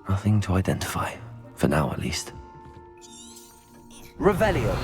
Nothing to identify, for now at least. Revelio.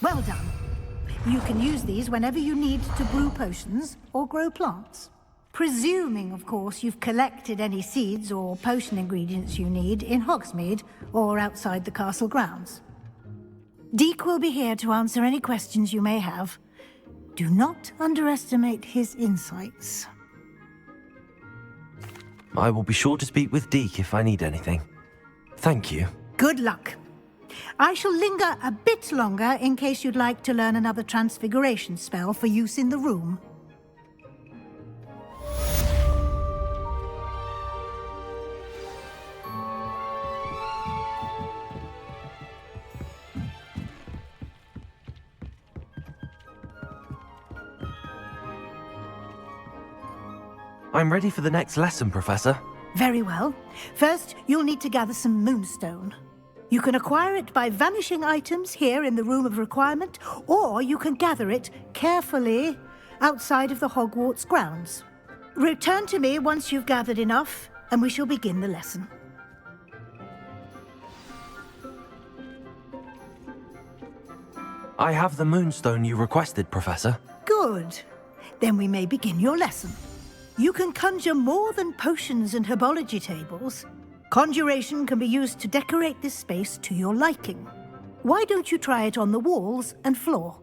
Well done. You can use these whenever you need to brew potions or grow plants. Presuming, of course, you've collected any seeds or potion ingredients you need in Hogsmeade or outside the castle grounds. Deke will be here to answer any questions you may have. Do not underestimate his insights. I will be sure to speak with Deke if I need anything. Thank you. Good luck. I shall linger a bit longer in case you'd like to learn another transfiguration spell for use in the room. I'm ready for the next lesson, Professor. Very well. First, you'll need to gather some moonstone. You can acquire it by vanishing items here in the Room of Requirement, or you can gather it carefully outside of the Hogwarts grounds. Return to me once you've gathered enough, and we shall begin the lesson. I have the moonstone you requested, Professor. Good. Then we may begin your lesson. You can conjure more than potions and herbology tables. Conjuration can be used to decorate this space to your liking. Why don't you try it on the walls and floor?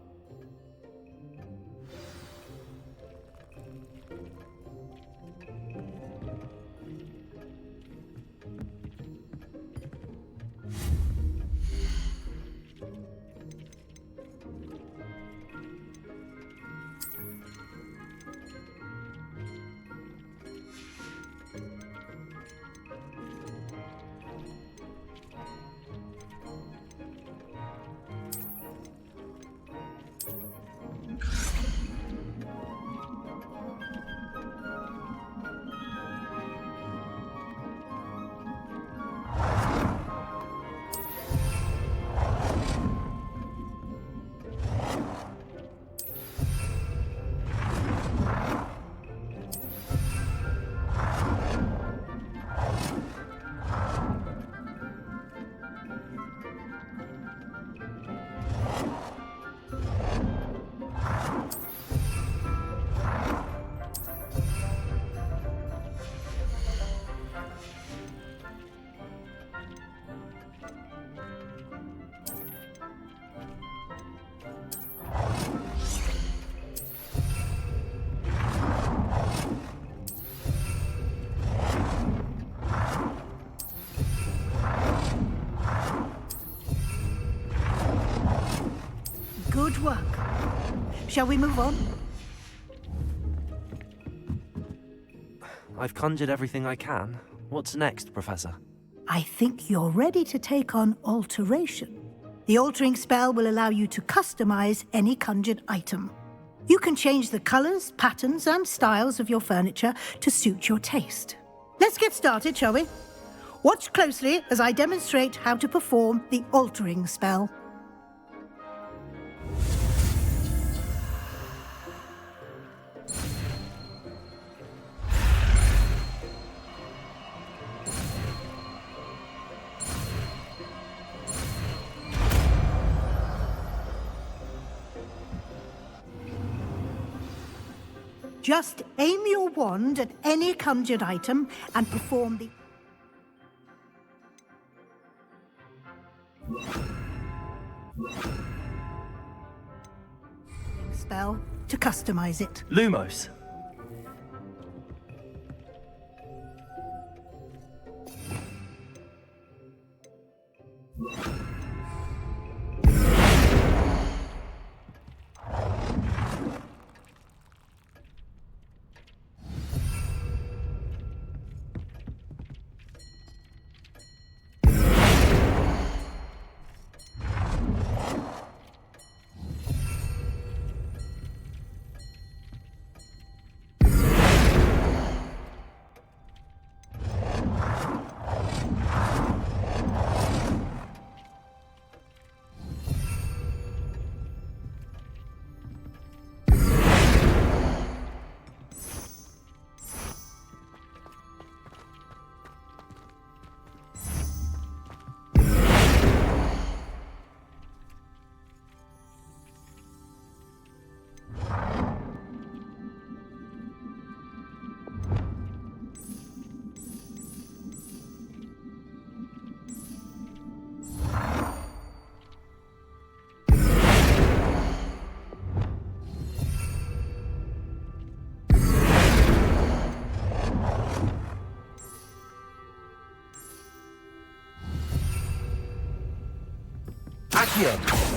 Good work. Shall we move on? I've conjured everything I can. What's next, Professor? I think you're ready to take on alteration. The altering spell will allow you to customize any conjured item. You can change the colors, patterns, and styles of your furniture to suit your taste. Let's get started, shall we? Watch closely as I demonstrate how to perform the altering spell. Just aim your wand at any conjured item and perform the spell to customize it. Lumos. Accio.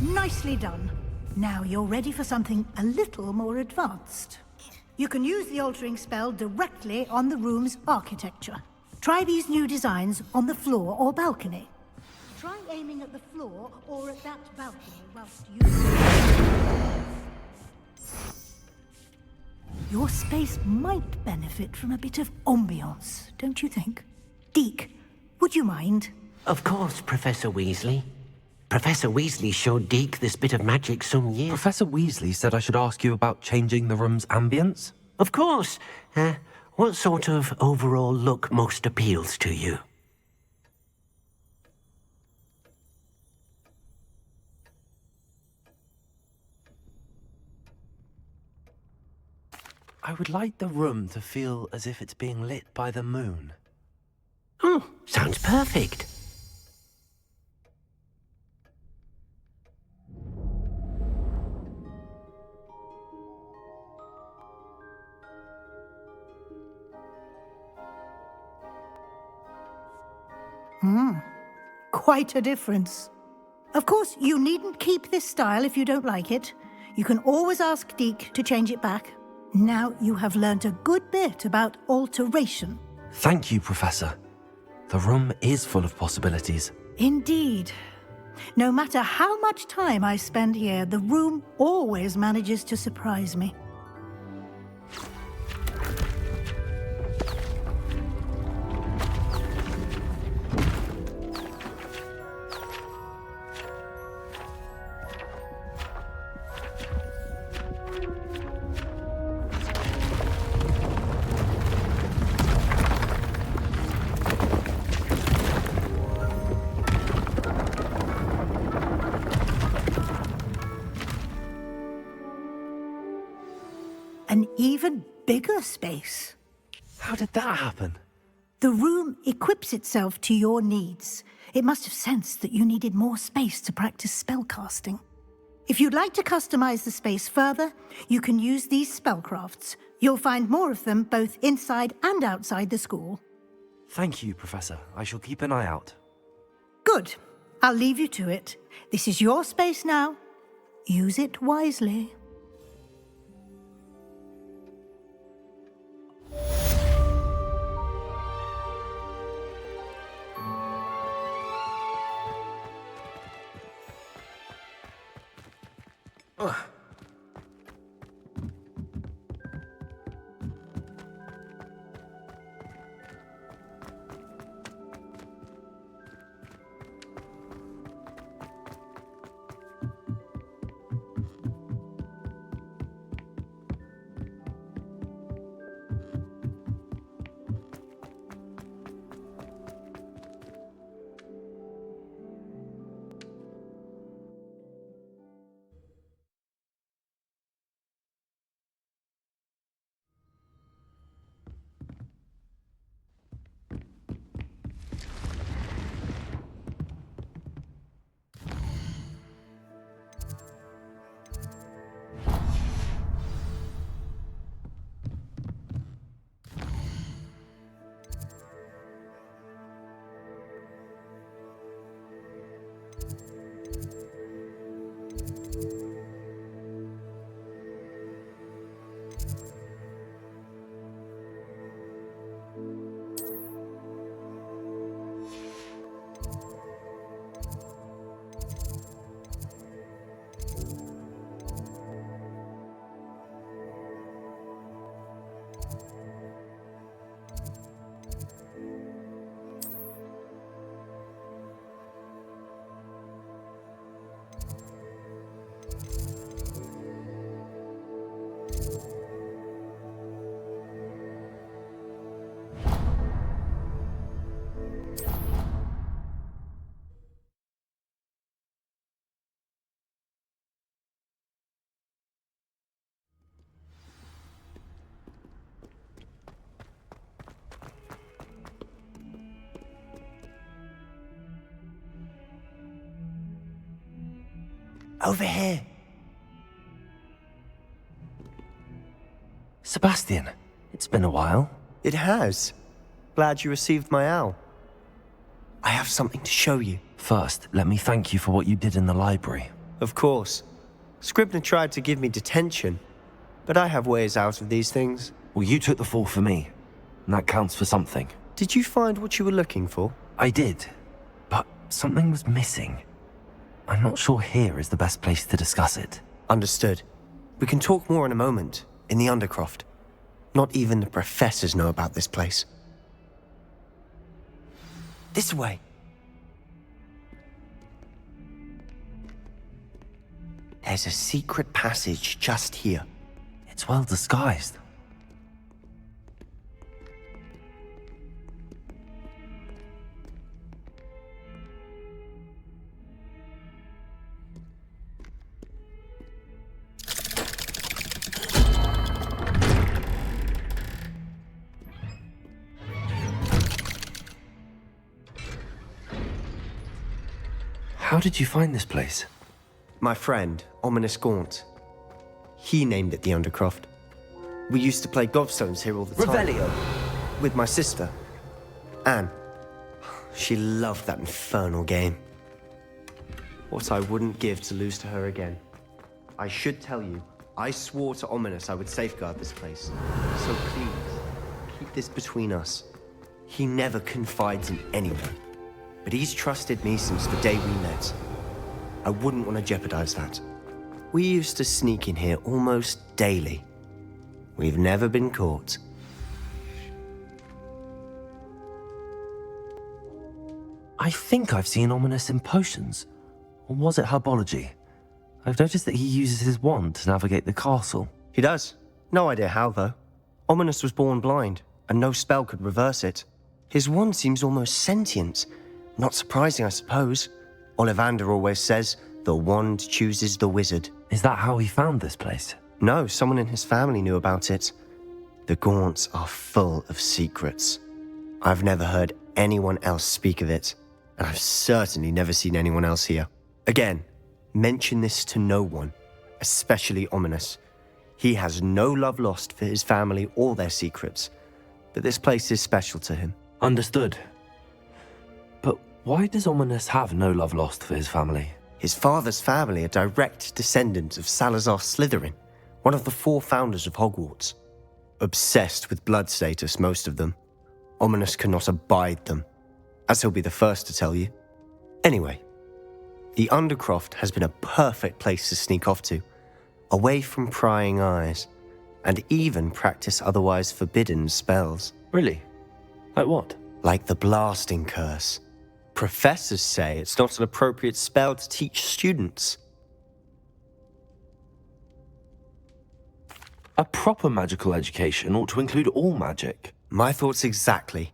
Nicely done. Now you're ready for something a little more advanced. You can use the altering spell directly on the room's architecture. Try these new designs on the floor or balcony. Try aiming at the floor or at that balcony whilst you... Your space might benefit from a bit of ambiance, don't you think? Deke, would you mind? Of course, Professor Weasley. Professor Weasley showed Deke this bit of magic some years... Professor Weasley said I should ask you about changing the room's ambience. Of course. What sort of overall look most appeals to you? I would like the room to feel as if it's being lit by the moon. Sounds perfect. Quite a difference. Of course, you needn't keep this style if you don't like it. You can always ask Deke to change it back. Now you have learnt a good bit about alteration. Thank you, Professor. The room is full of possibilities. Indeed. No matter how much time I spend here, the room always manages to surprise me. An even bigger space. How did that happen? The room equips itself to your needs. It must have sensed that you needed more space to practice spellcasting. If you'd like to customize the space further, you can use these spellcrafts. You'll find more of them both inside and outside the school. Thank you, Professor. I shall keep an eye out. Good. I'll leave you to it. This is your space now. Use it wisely. Over here. Sebastian, it's been a while. It has. Glad you received my owl. I have something to show you. First, let me thank you for what you did in the library. Of course. Scribner tried to give me detention, but I have ways out of these things. Well, you took the fall for me, and that counts for something. Did you find what you were looking for? I did, but something was missing. I'm not sure here is the best place to discuss it. Understood. We can talk more in a moment, in the Undercraft. Not even the professors know about this place. This way. There's a secret passage just here. It's well disguised. How did you find this place? My friend, Ominous Gaunt. He named it the Undercroft. We used to play gobstones here all the time. Revelio! With my sister, Anne. She loved that infernal game. What I wouldn't give to lose to her again. I should tell you, I swore to Ominous I would safeguard this place. So please, keep this between us. He never confides in anyone. But he's trusted me since the day we met. I wouldn't want to jeopardize that. We used to sneak in here almost daily. We've never been caught. I think I've seen Ominous in potions. Or was it herbology? I've noticed that he uses his wand to navigate the castle. He does. No idea how, though. Ominous was born blind, and no spell could reverse it. His wand seems almost sentient. Not surprising, I suppose. Ollivander always says, the wand chooses the wizard. Is that how he found this place? No, someone in his family knew about it. The Gaunts are full of secrets. I've never heard anyone else speak of it, and I've certainly never seen anyone else here. Again, mention this to no one, especially Ominous. He has no love lost for his family or their secrets, but this place is special to him. Understood. But why does Ominous have no love lost for his family? His father's family are direct descendants of Salazar Slytherin, one of the 4 founders of Hogwarts. Obsessed with blood status, most of them. Ominous cannot abide them, as he'll be the first to tell you. Anyway, the Undercroft has been a perfect place to sneak off to, away from prying eyes, and even practice otherwise forbidden spells. Really? Like what? Like the blasting curse. Professors say it's not an appropriate spell to teach students. A proper magical education ought to include all magic. My thoughts exactly.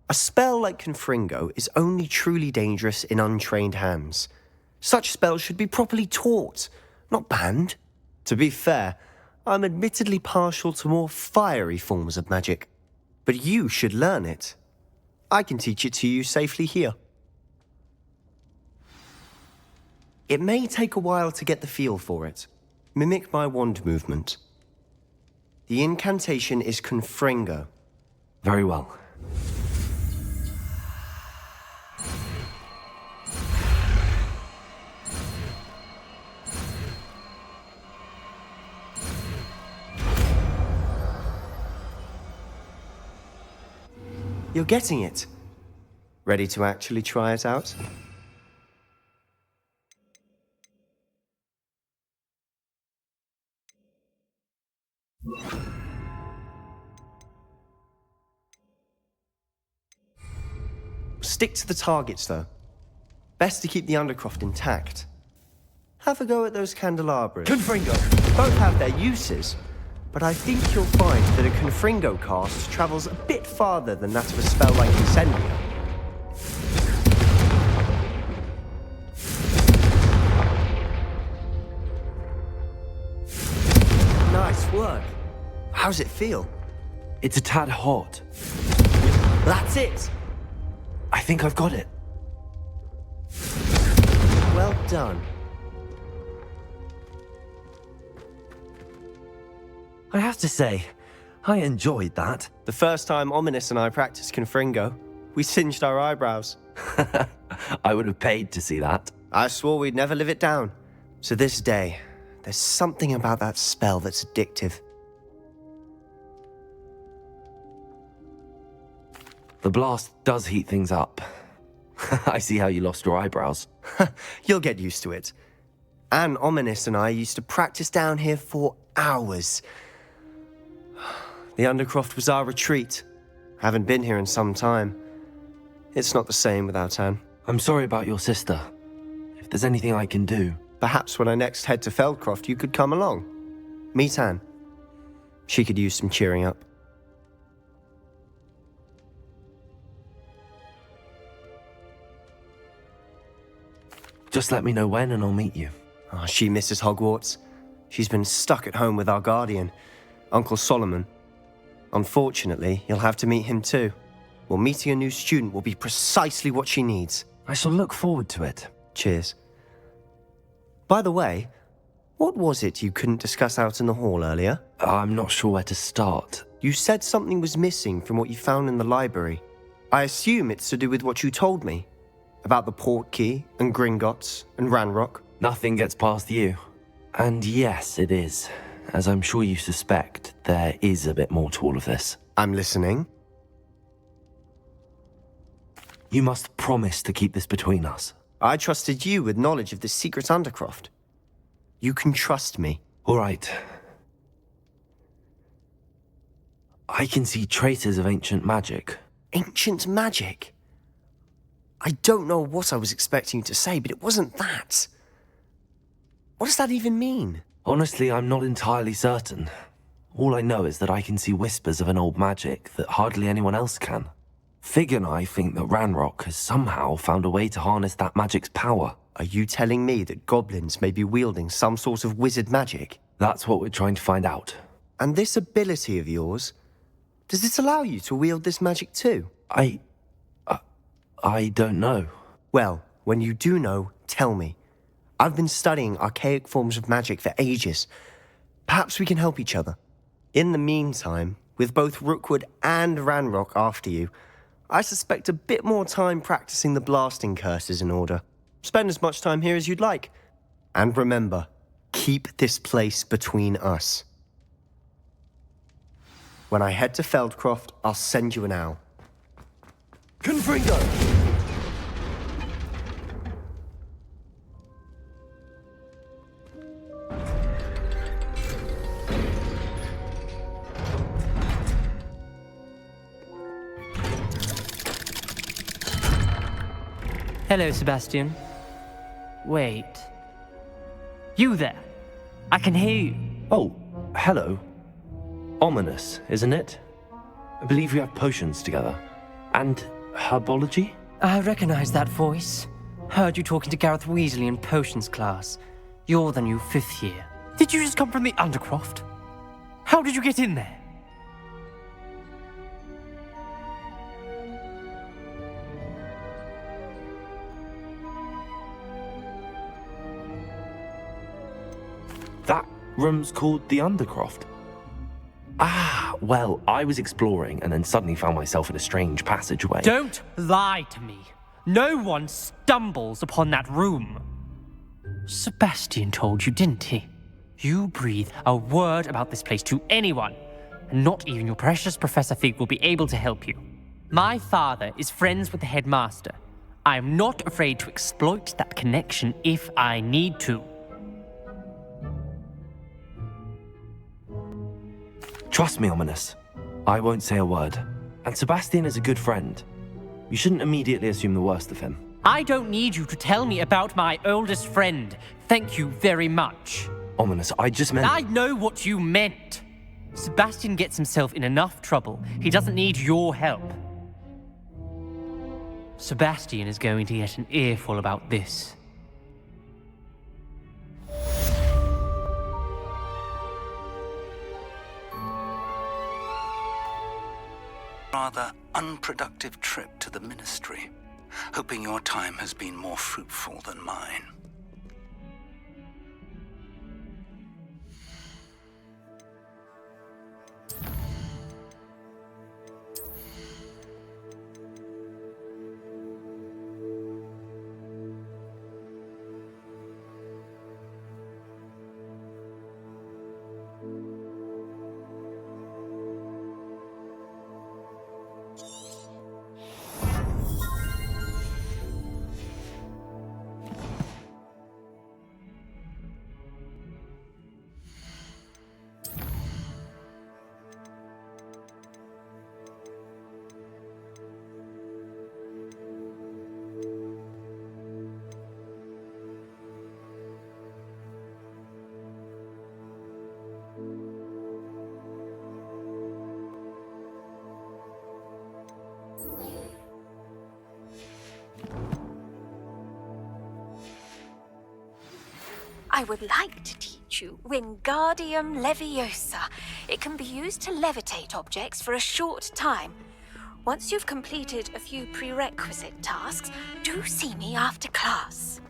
A spell like Confringo is only truly dangerous in untrained hands. Such spells should be properly taught, not banned. To be fair, I'm admittedly partial to more fiery forms of magic. But you should learn it. I can teach it to you safely here. It may take a while to get the feel for it. Mimic my wand movement. The incantation is Confringo. Very well. You're getting it. Ready to actually try it out? Stick to the targets, though. Best to keep the Undercroft intact. Have a go at those candelabras. Confringo! Both have their uses, but I think you'll find that a Confringo cast travels a bit farther than that of a spell like Incendio. Nice work. How's it feel? It's a tad hot. That's it! I think I've got it. Well done. I have to say, I enjoyed that. The first time Ominous and I practiced Confringo, we singed our eyebrows. I would have paid to see that. I swore we'd never live it down. To this day, there's something about that spell that's addictive. The blast does heat things up. I see how you lost your eyebrows. You'll get used to it. Anne, Ominous and I used to practice down here for hours. The Undercroft was our retreat. Haven't been here in some time. It's not the same without Anne. I'm sorry about your sister. If there's anything I can do... Perhaps when I next head to Feldcroft, you could come along. Meet Anne. She could use some cheering up. Just let me know when and I'll meet you. Oh, she misses Hogwarts. She's been stuck at home with our guardian, Uncle Solomon. Unfortunately, you'll have to meet him too. Well, meeting a new student will be precisely what she needs. I shall look forward to it. Cheers. By the way, what was it you couldn't discuss out in the hall earlier? I'm not sure where to start. You said something was missing from what you found in the library. I assume it's to do with what you told me. About the port key, and Gringotts, and Ranrock. Nothing gets past you. And yes, it is. As I'm sure you suspect, there is a bit more to all of this. I'm listening. You must promise to keep this between us. I trusted you with knowledge of the secret Undercraft. You can trust me. All right. I can see traces of ancient magic. Ancient magic? I don't know what I was expecting you to say, but it wasn't that. What does that even mean? Honestly, I'm not entirely certain. All I know is that I can see whispers of an old magic that hardly anyone else can. Fig and I think that Ranrock has somehow found a way to harness that magic's power. Are you telling me that goblins may be wielding some sort of wizard magic? That's what we're trying to find out. And this ability of yours, does it allow you to wield this magic too? I don't know. Well, when you do know, tell me. I've been studying archaic forms of magic for ages. Perhaps we can help each other. In the meantime, with both Rookwood and Ranrock after you, I suspect a bit more time practicing the blasting curse is in order. Spend as much time here as you'd like. And remember, keep this place between us. When I head to Feldcroft, I'll send you an owl. Confringo! Hello, Sebastian. Wait. You there? I can hear you. Oh, hello. Ominous, isn't it? I believe we have potions together. And herbology? I recognize that voice. Heard you talking to Gareth Weasley in potions class. You're the new 5th year. Did you just come from the Undercraft? How did you get in there? That room's called the Undercraft. Ah, well, I was exploring and then suddenly found myself in a strange passageway. Don't lie to me. No one stumbles upon that room. Sebastian told you, didn't he? You breathe a word about this place to anyone, and not even your precious Professor Fig will be able to help you. My father is friends with the headmaster. I am not afraid to exploit that connection if I need to. Trust me, Ominous. I won't say a word. And Sebastian is a good friend. You shouldn't immediately assume the worst of him. I don't need you to tell me about my oldest friend. Thank you very much. Ominous, I just meant... I know what you meant. Sebastian gets himself in enough trouble. He doesn't need your help. Sebastian is going to get an earful about this. Rather unproductive trip to the ministry. Hoping your time has been more fruitful than mine. I would like to teach you Wingardium Leviosa. It can be used to levitate objects for a short time. Once you've completed a few prerequisite tasks, do see me after class.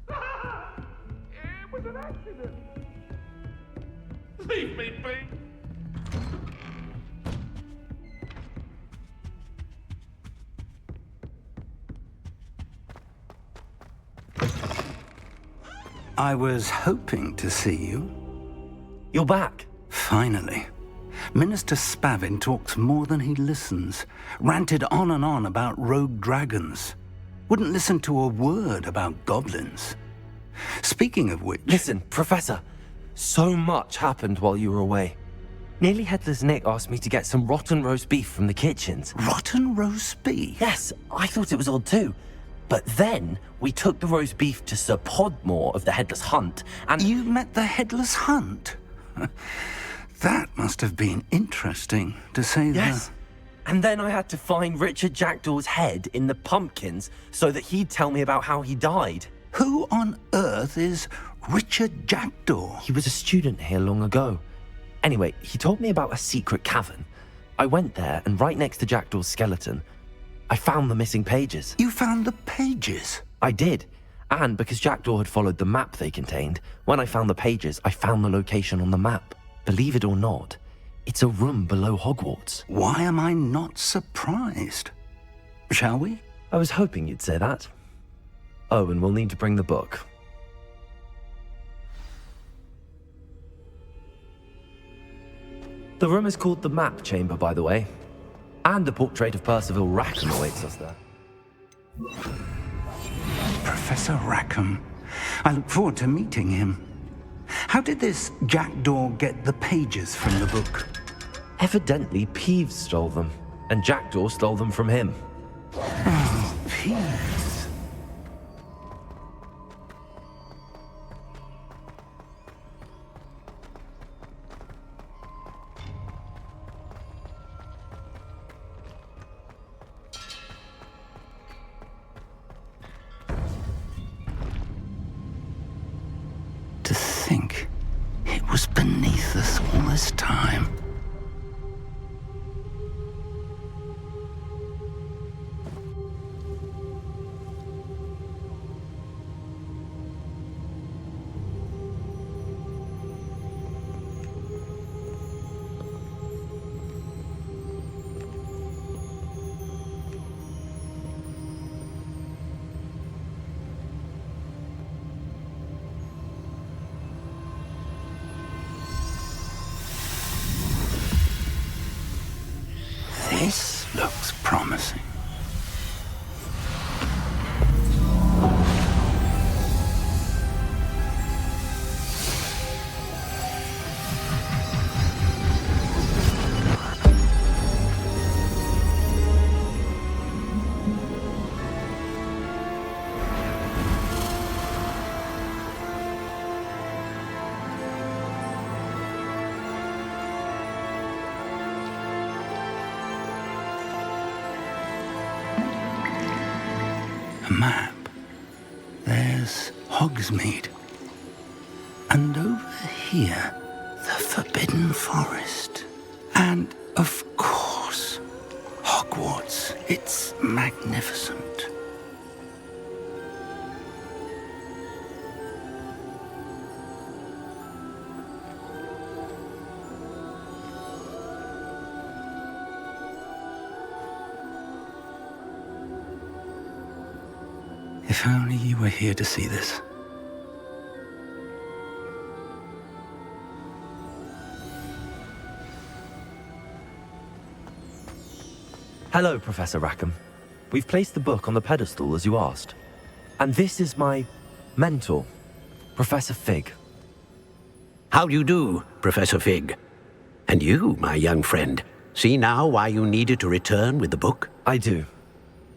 It was an accident. Leave me be. I was hoping to see you. You're back. Finally. Minister Spavin talks more than he listens. Ranted on and on about rogue dragons. Wouldn't listen to a word about goblins. Speaking of which... Listen, Professor. So much happened while you were away. Nearly Headless Nick asked me to get some rotten roast beef from the kitchens. Rotten roast beef? Yes, I thought it was odd too. But then we took the roast beef to Sir Podmore of the Headless Hunt, and... You met the Headless Hunt? That must have been interesting, to say the... Yes. And then I had to find Richard Jackdaw's head in the pumpkins so that he'd tell me about how he died. Who on earth is Richard Jackdaw? He was a student here long ago. Anyway, he told me about a secret cavern. I went there, and right next to Jackdaw's skeleton, I found the missing pages. You found the pages? I did. And because Jackdaw had followed the map they contained, when I found the pages, I found the location on the map. Believe it or not, it's a room below Hogwarts. Why am I not surprised? Shall we? I was hoping you'd say that. Oh, and we'll need to bring the book. The room is called the Map Chamber, by the way. And a portrait of Percival Rackham awaits us there. Professor Rackham. I look forward to meeting him. How did this Jackdaw get the pages from the book? Evidently, Peeves stole them, and Jackdaw stole them from him. Oh, Peeves. To think it was beneath us all this time. This looks promising. A map. There's Hogsmeade. And over here, the Forbidden Forest. And, of course, Hogwarts. It's magnificent. If only you were here to see this. Hello, Professor Rackham. We've placed the book on the pedestal as you asked. And this is my mentor, Professor Fig. How do you do, Professor Fig? And you, my young friend, see now why you needed to return with the book? I do.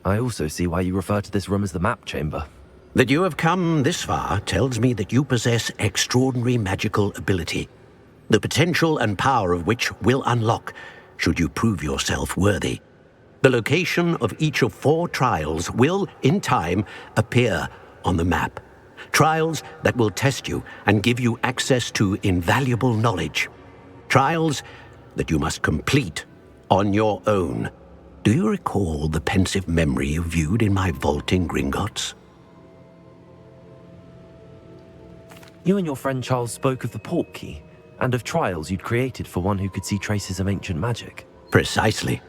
I also see why you refer to this room as the Map Chamber. That you have come this far tells me that you possess extraordinary magical ability, the potential and power of which will unlock should you prove yourself worthy. The location of each of 4 trials will, in time, appear on the map. Trials that will test you and give you access to invaluable knowledge. Trials that you must complete on your own. Do you recall the pensive memory you viewed in my vault in Gringotts? You and your friend Charles spoke of the port key, and of trials you'd created for one who could see traces of ancient magic. Precisely.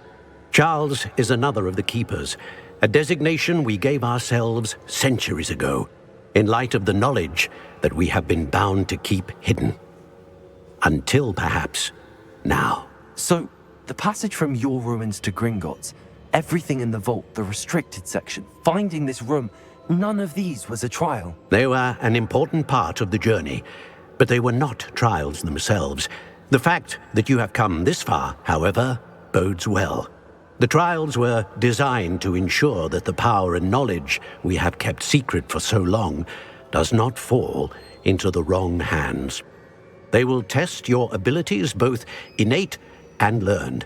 Charles is another of the Keepers, a designation we gave ourselves centuries ago, in light of the knowledge that we have been bound to keep hidden. Until, perhaps, now. So, the passage from your ruins to Gringotts, everything in the vault, the restricted section, finding this room, none of these was a trial. They were an important part of the journey, but they were not trials themselves. The fact that you have come this far, however, bodes well. The trials were designed to ensure that the power and knowledge we have kept secret for so long does not fall into the wrong hands. They will test your abilities, both innate and learned.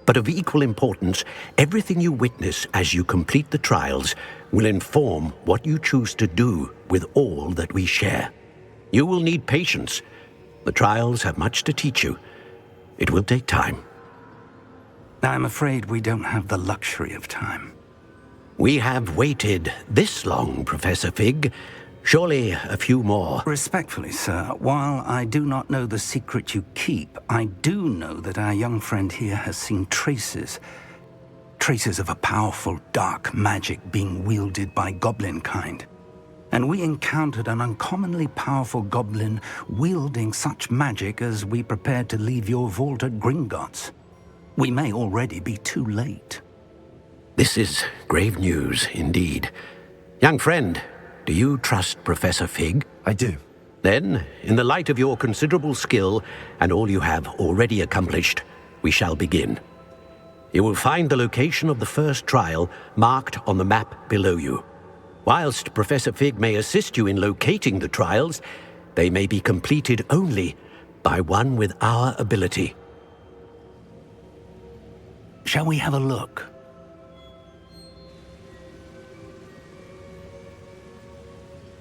But of equal importance, everything you witness as you complete the trials will inform what you choose to do with all that we share. You will need patience. The trials have much to teach you. It will take time. I'm afraid we don't have the luxury of time. We have waited this long, Professor Fig. Surely a few more. Respectfully, sir, while I do not know the secret you keep, I do know that our young friend here has seen traces of a powerful dark magic being wielded by goblin kind. And we encountered an uncommonly powerful goblin wielding such magic as we prepared to leave your vault at Gringotts. We may already be too late. This is grave news indeed. Young friend, do you trust Professor Fig? I do. Then, in the light of your considerable skill and all you have already accomplished, we shall begin. You will find the location of the first trial marked on the map below you. Whilst Professor Fig may assist you in locating the trials, they may be completed only by one with our ability. Shall we have a look?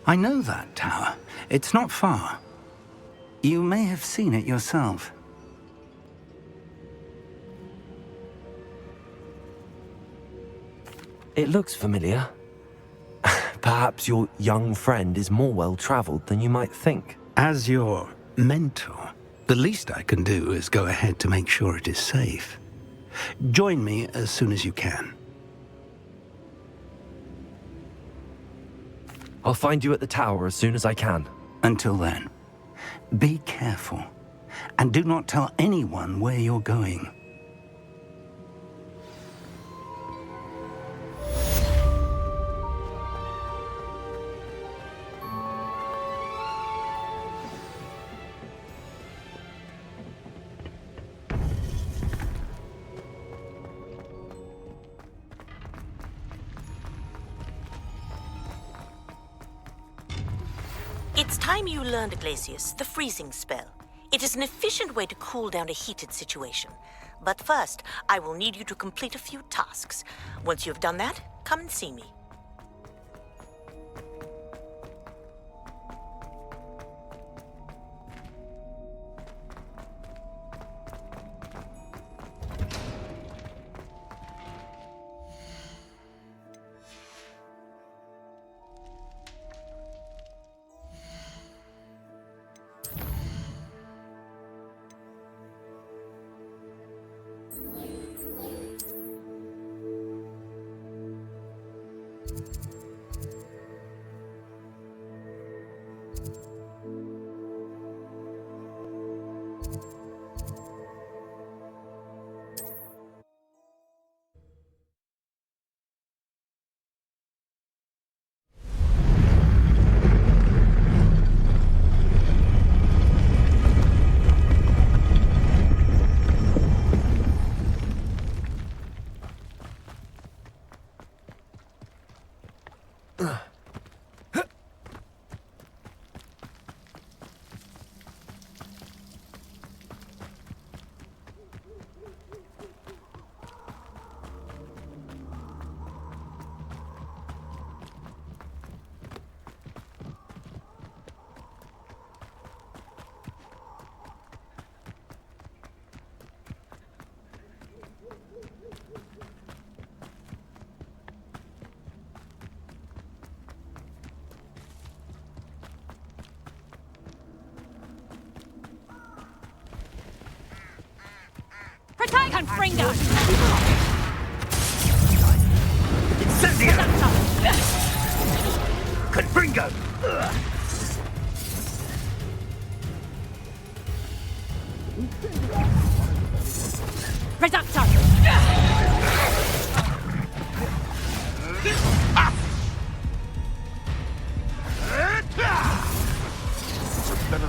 I know that tower. It's not far. You may have seen it yourself. It looks familiar. Perhaps your young friend is more well-traveled than you might think. As your mentor, the least I can do is go ahead to make sure it is safe. Join me as soon as you can. I'll find you at the tower as soon as I can. Until then, be careful, and do not tell anyone where you're going. It's time you learned, Glacius, the freezing spell. It is an efficient way to cool down a heated situation. But first, I will need you to complete a few tasks. Once you have done that, come and see me. Confringo! Incendio! Confringo! Reducto!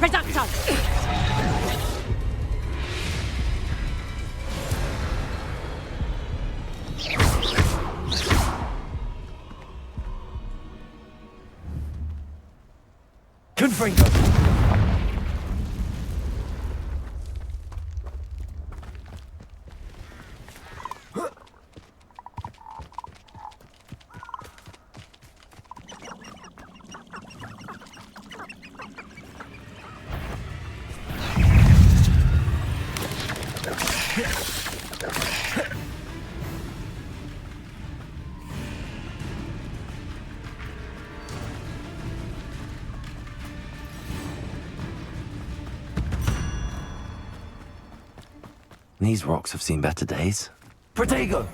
Reducto! Confringo! These rocks have seen better days. Protego!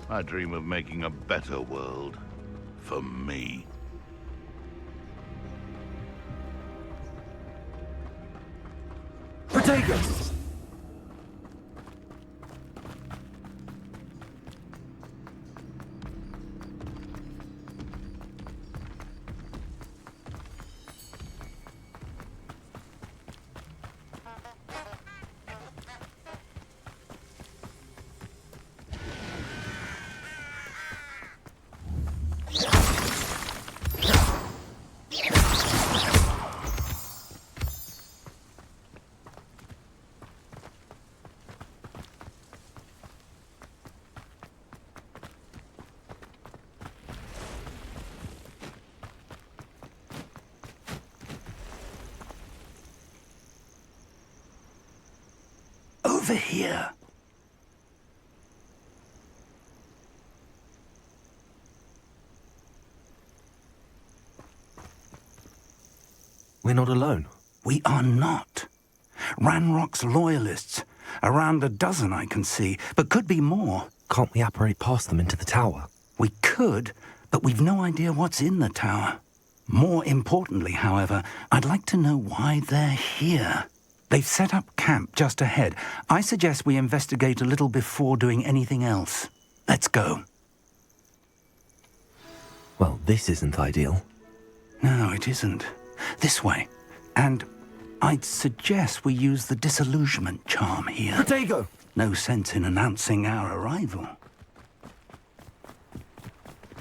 I dream of making a better world. For me. Protego! Over here. We're not alone. We are not. Ranrock's loyalists. Around a dozen I can see, but could be more. Can't we apparate past them into the tower? We could, but we've no idea what's in the tower. More importantly, however, I'd like to know why they're here. They've set up camp just ahead. I suggest we investigate a little before doing anything else. Let's go. Well, this isn't ideal. No, it isn't. This way. And I'd suggest we use the disillusionment charm here. Protego! No sense in announcing our arrival.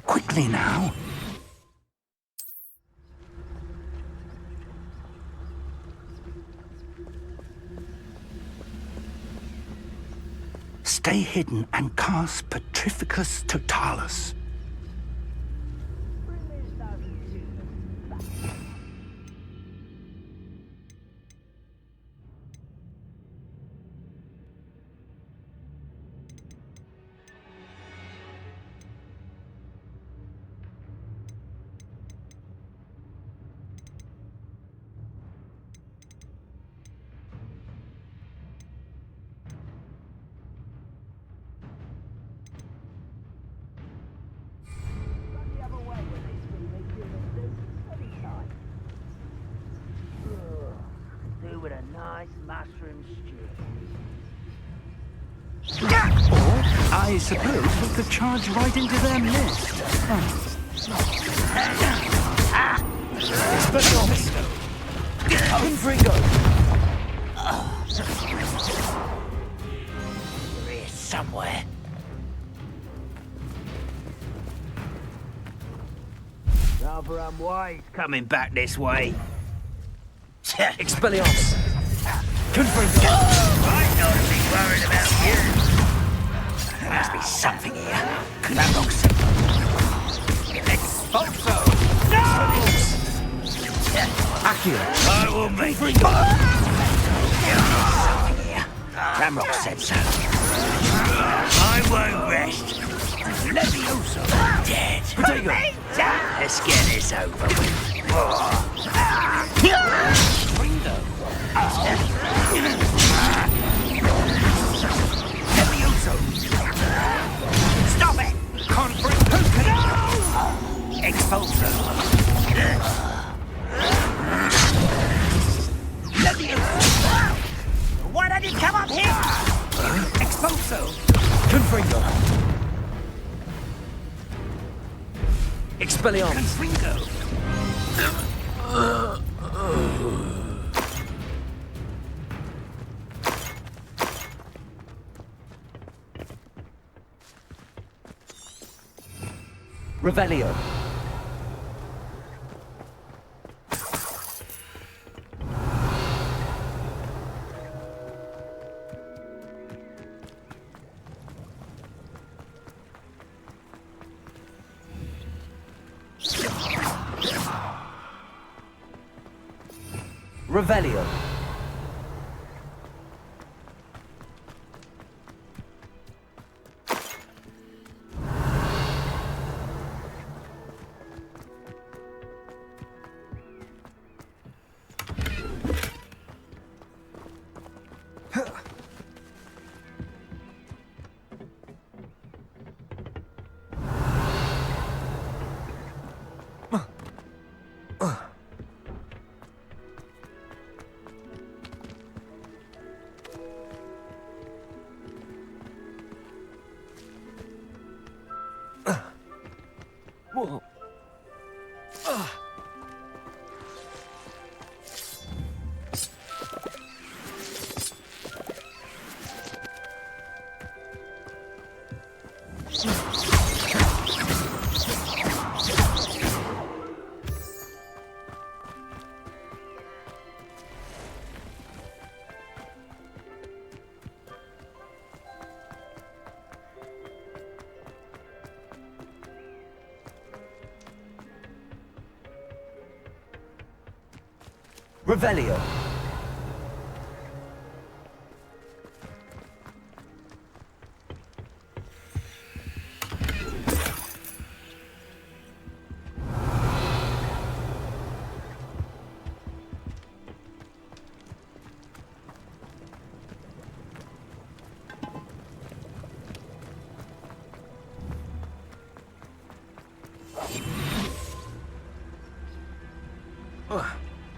Quickly now. Stay hidden and cast Petrificus Totalis. With a nice mushroom stew. Or, I suppose we could charge right into their midst. Confringo! You're here somewhere. Rather unwise coming back this way. Expelliarmus! Confringo! not a big worried about you. There must be something here. Clamrock said. Expulso! No! Akio! I will make it. Something here. Clamrock said so. I won't rest. Levioso dead. Potato! Let's get this over with. Confringo. Levioso! Stop it! Confringo! No! Expulso! Levioso! Why don't you come up here? Expulso! Confringo! Expelliarmus! Confringo! Revelio! Revelio! Whoa. Revelio!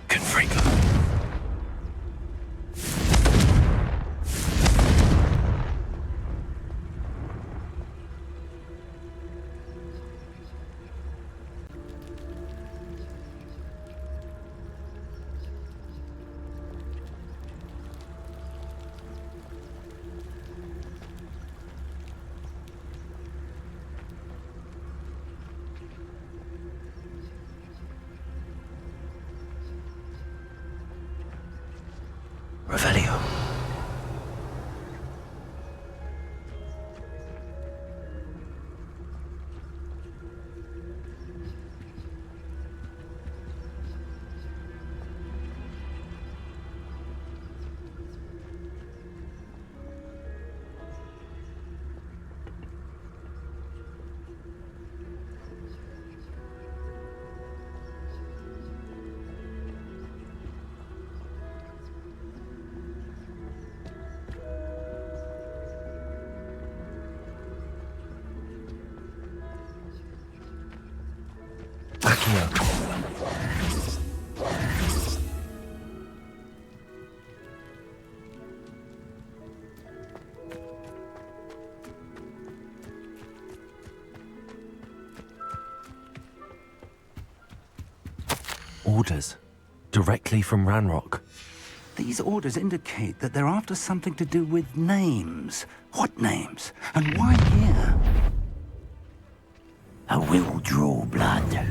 Confringo! Revelio. Orders. Directly from Ranrock. These orders indicate that they're after something to do with names. What names? And why here? I will draw blood.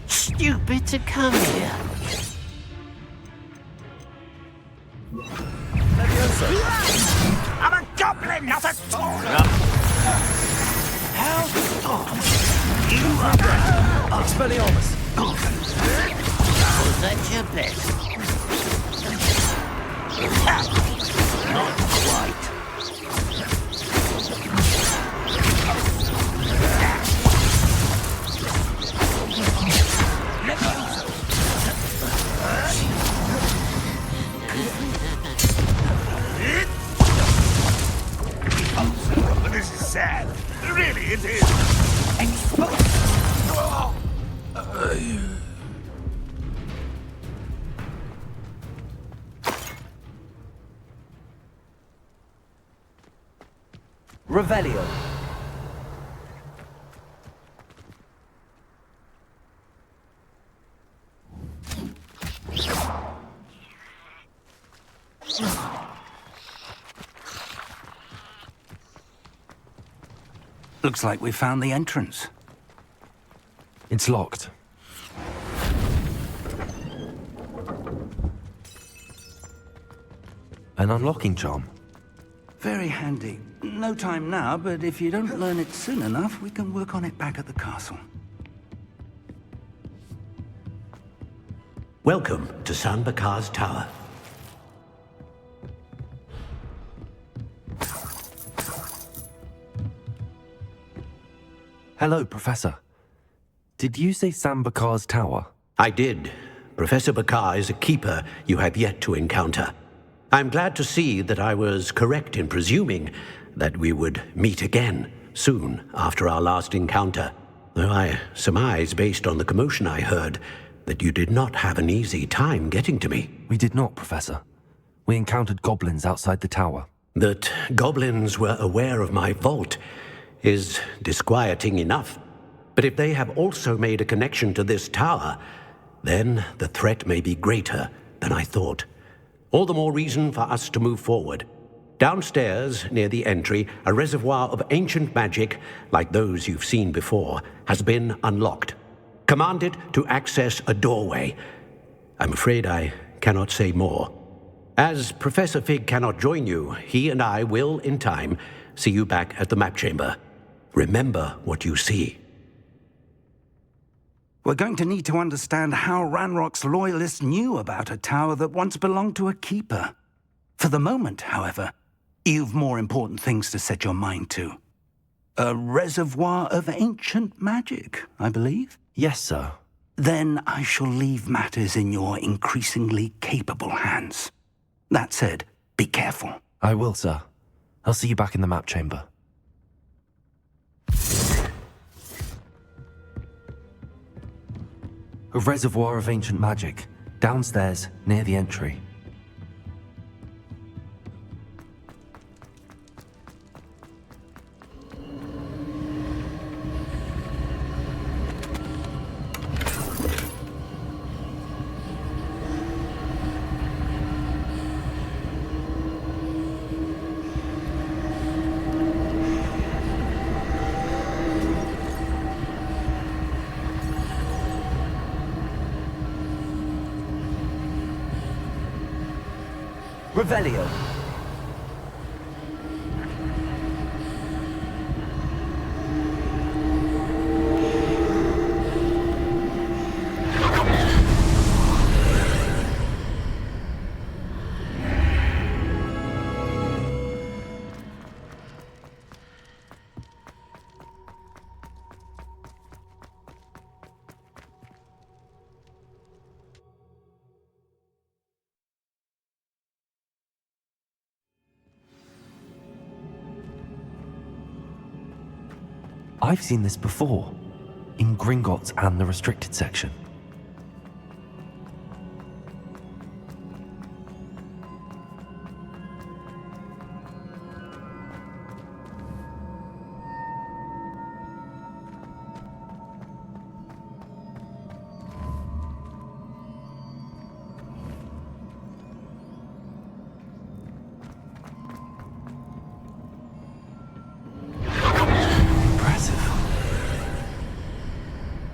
Stupid to come here. Levioso! Professor. I'm a goblin, not a tool. How? You are Expelliarmus! Was that your best? Not quite. This is sad. Really, it is. Revelio. Looks like we found the entrance. It's locked. An unlocking charm. Very handy. No time now, but if you don't learn it soon enough, we can work on it back at the castle. Welcome to San Bakar's Tower. Hello, Professor. Did you say Sam Bakar's tower? I did. Professor Bakar is a keeper you have yet to encounter. I'm glad to see that I was correct in presuming that we would meet again soon after our last encounter, though I surmise, based on the commotion I heard, that you did not have an easy time getting to me. We did not, Professor. We encountered goblins outside the tower. That goblins were aware of my vault is disquieting enough. But if they have also made a connection to this tower, then the threat may be greater than I thought. All the more reason for us to move forward. Downstairs, near the entry, a reservoir of ancient magic, like those you've seen before, has been unlocked. Command it to access a doorway. I'm afraid I cannot say more. As Professor Fig cannot join you, he and I will, in time, see you back at the map chamber. Remember what you see. We're going to need to understand how Ranrock's loyalists knew about a tower that once belonged to a keeper. For the moment, however, you've more important things to set your mind to. A reservoir of ancient magic, I believe? Yes, sir. Then I shall leave matters in your increasingly capable hands. That said, be careful. I will, sir. I'll see you back in the map chamber. A reservoir of ancient magic, downstairs, near the entry. Revelio. I've seen this before, in Gringotts and the restricted section.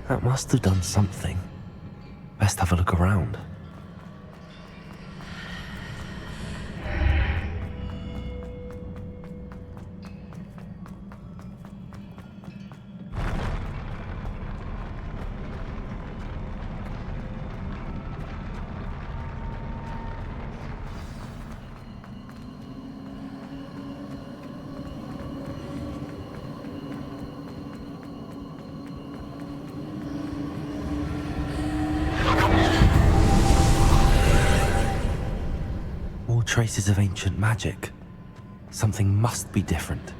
That must have done something. Best have a look around. traces of ancient magic. Something must be different.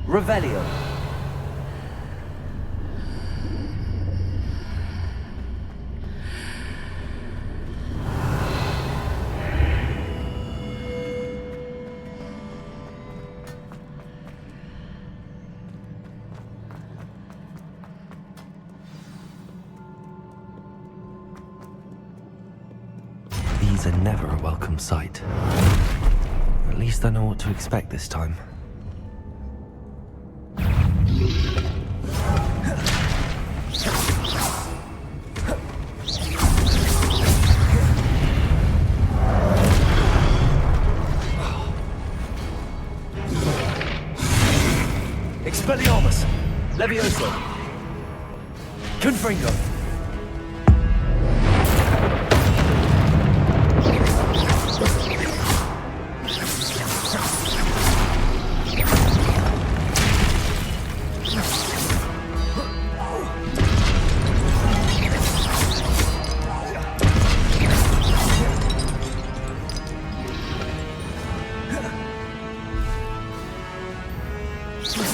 Revelio. These are never a welcome sight. At least I know what to expect this time. Expelliarmus! Levioso! Confringo!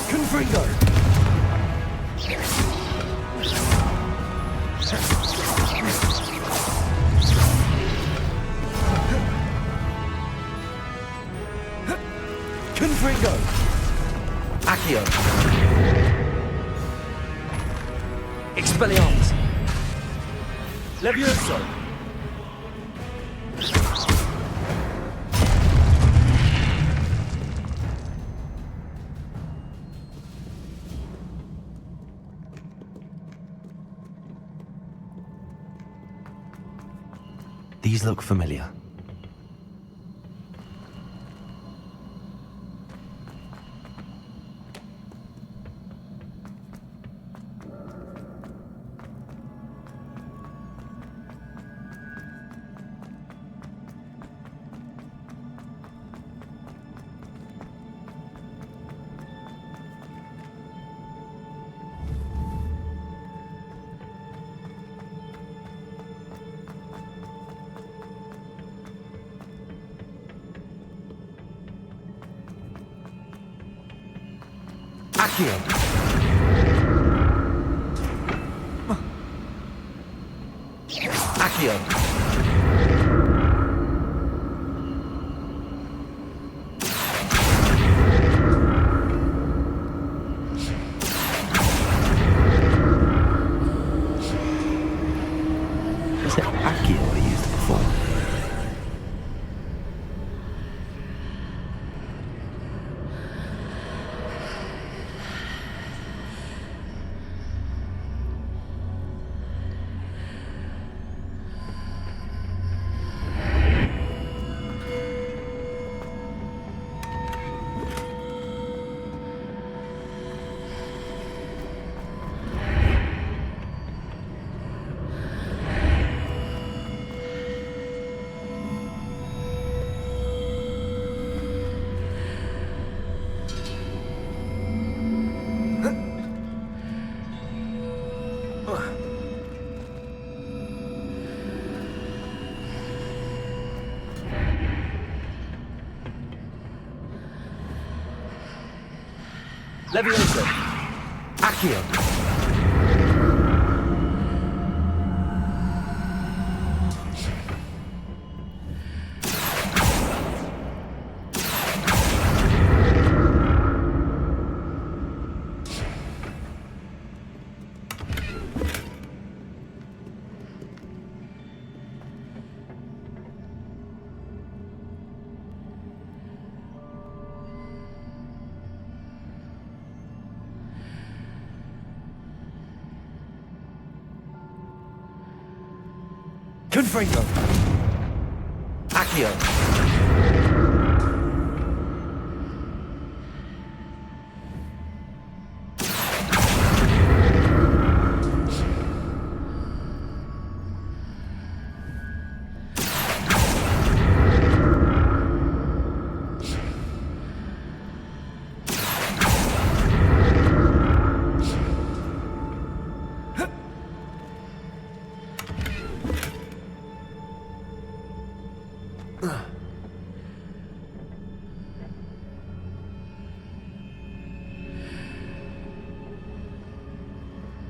Confringo! Confringo! Accio! Expelliarmus! Levioso! These look familiar. Accio! Accio! Was it Accio I used before? Levioso! Accio! Confringo! Accio!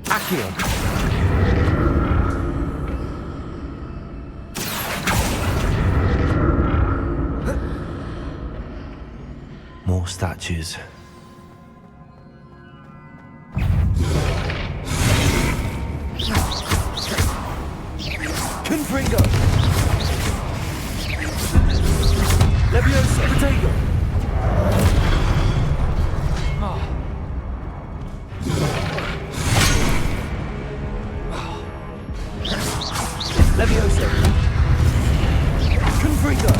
Accio! More statues. Confringo! Leviosa! Potato! Leviosa! Confringo!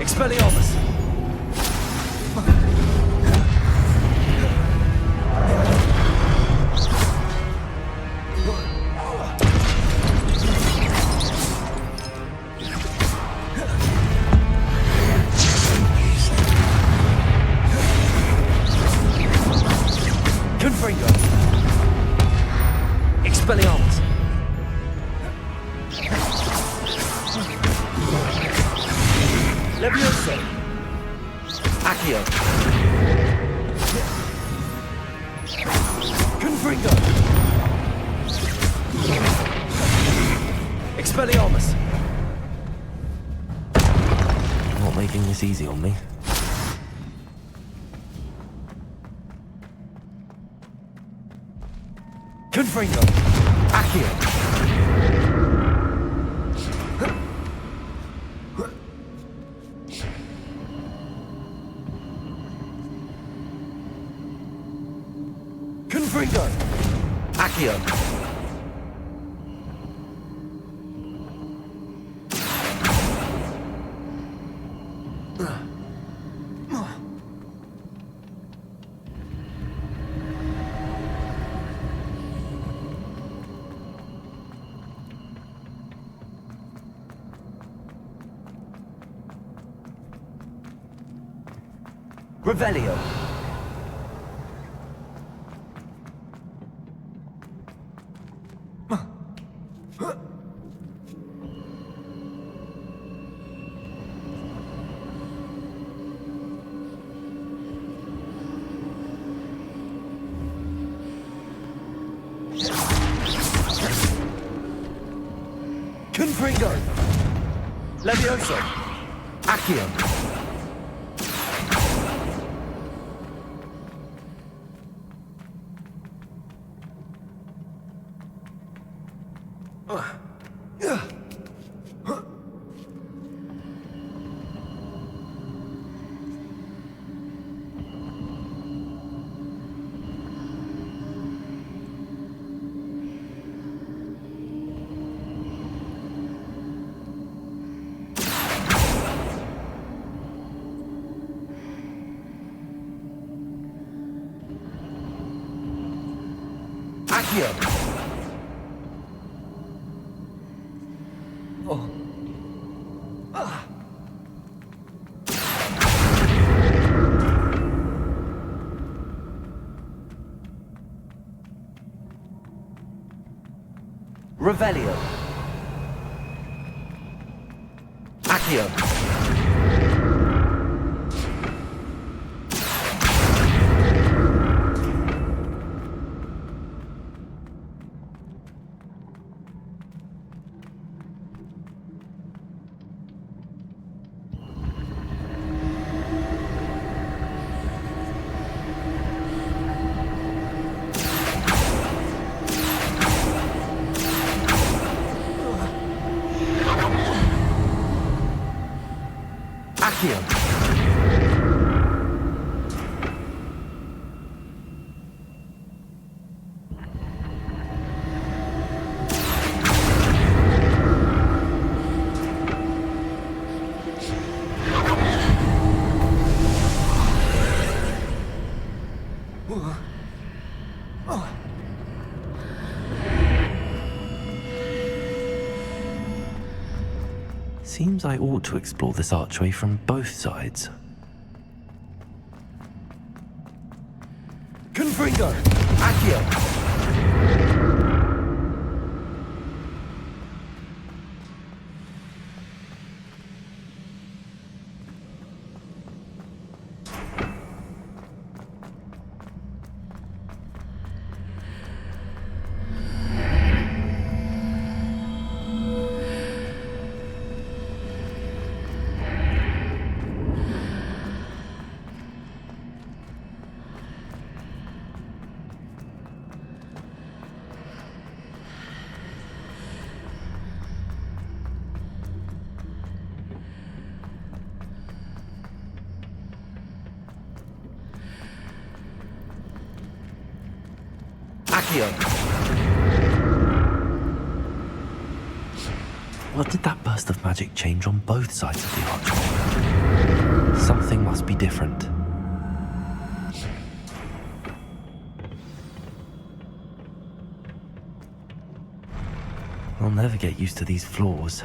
Expelliarmus! Confringo! Expelliarmus! Leviosa! Accio! Confringo! Expelliarmus! Not making this easy on me. Confringo! Accio! Confringo! Accio! Revelio! Confringo! Leviosa! Accio! Accio! Oh. Ah. Revelio! Accio! Accio! Seems I ought to explore this archway from both sides. Confringo! Accio! Accio! What did that burst of magic change on both sides of the archway? Something must be different. I'll never get used to these floors.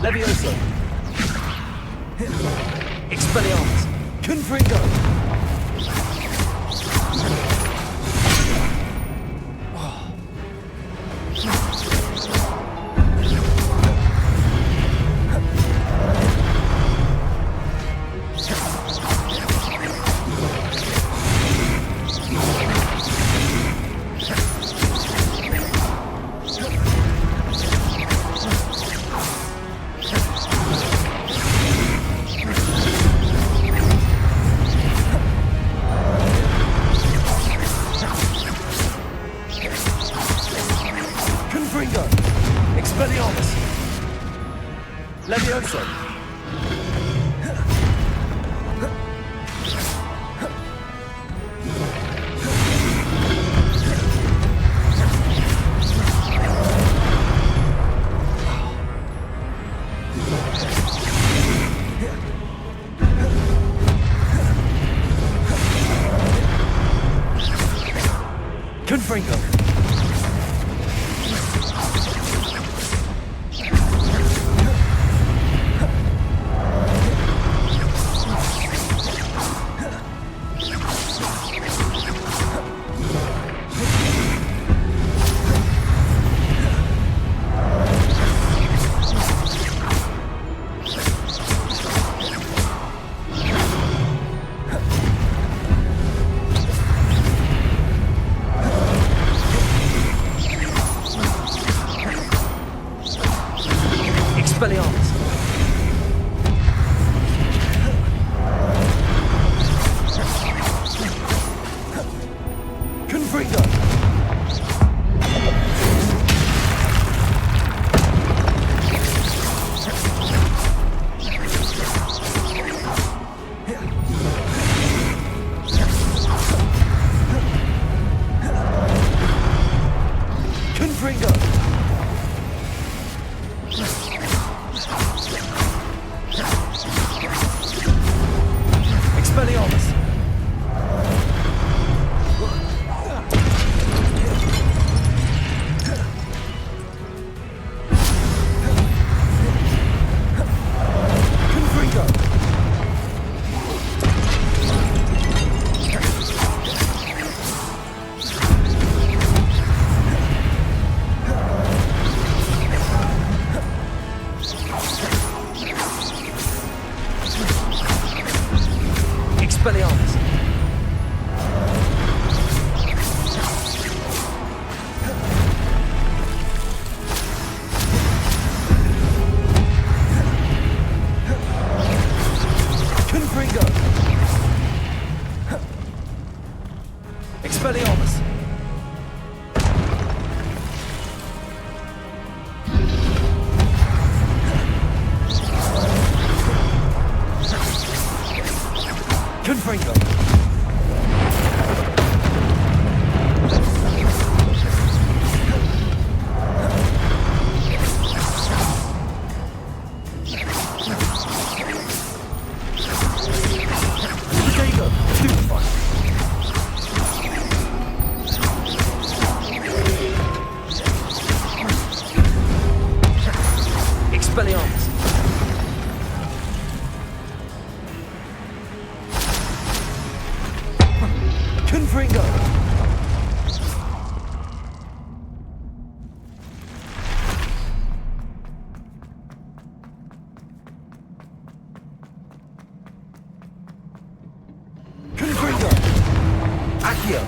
Levioso! Expelliarmus! Confringo! Expelliarmus! Levioso! Confringo! Expelliarmus! Confringo! Confringo! Expelliarmus! Confringo! Expelliarmus! Confringo! Expelliarmus! Confringo! Confringo! Stupefy! Expelliarmus! Confringo! Confringo! Accio!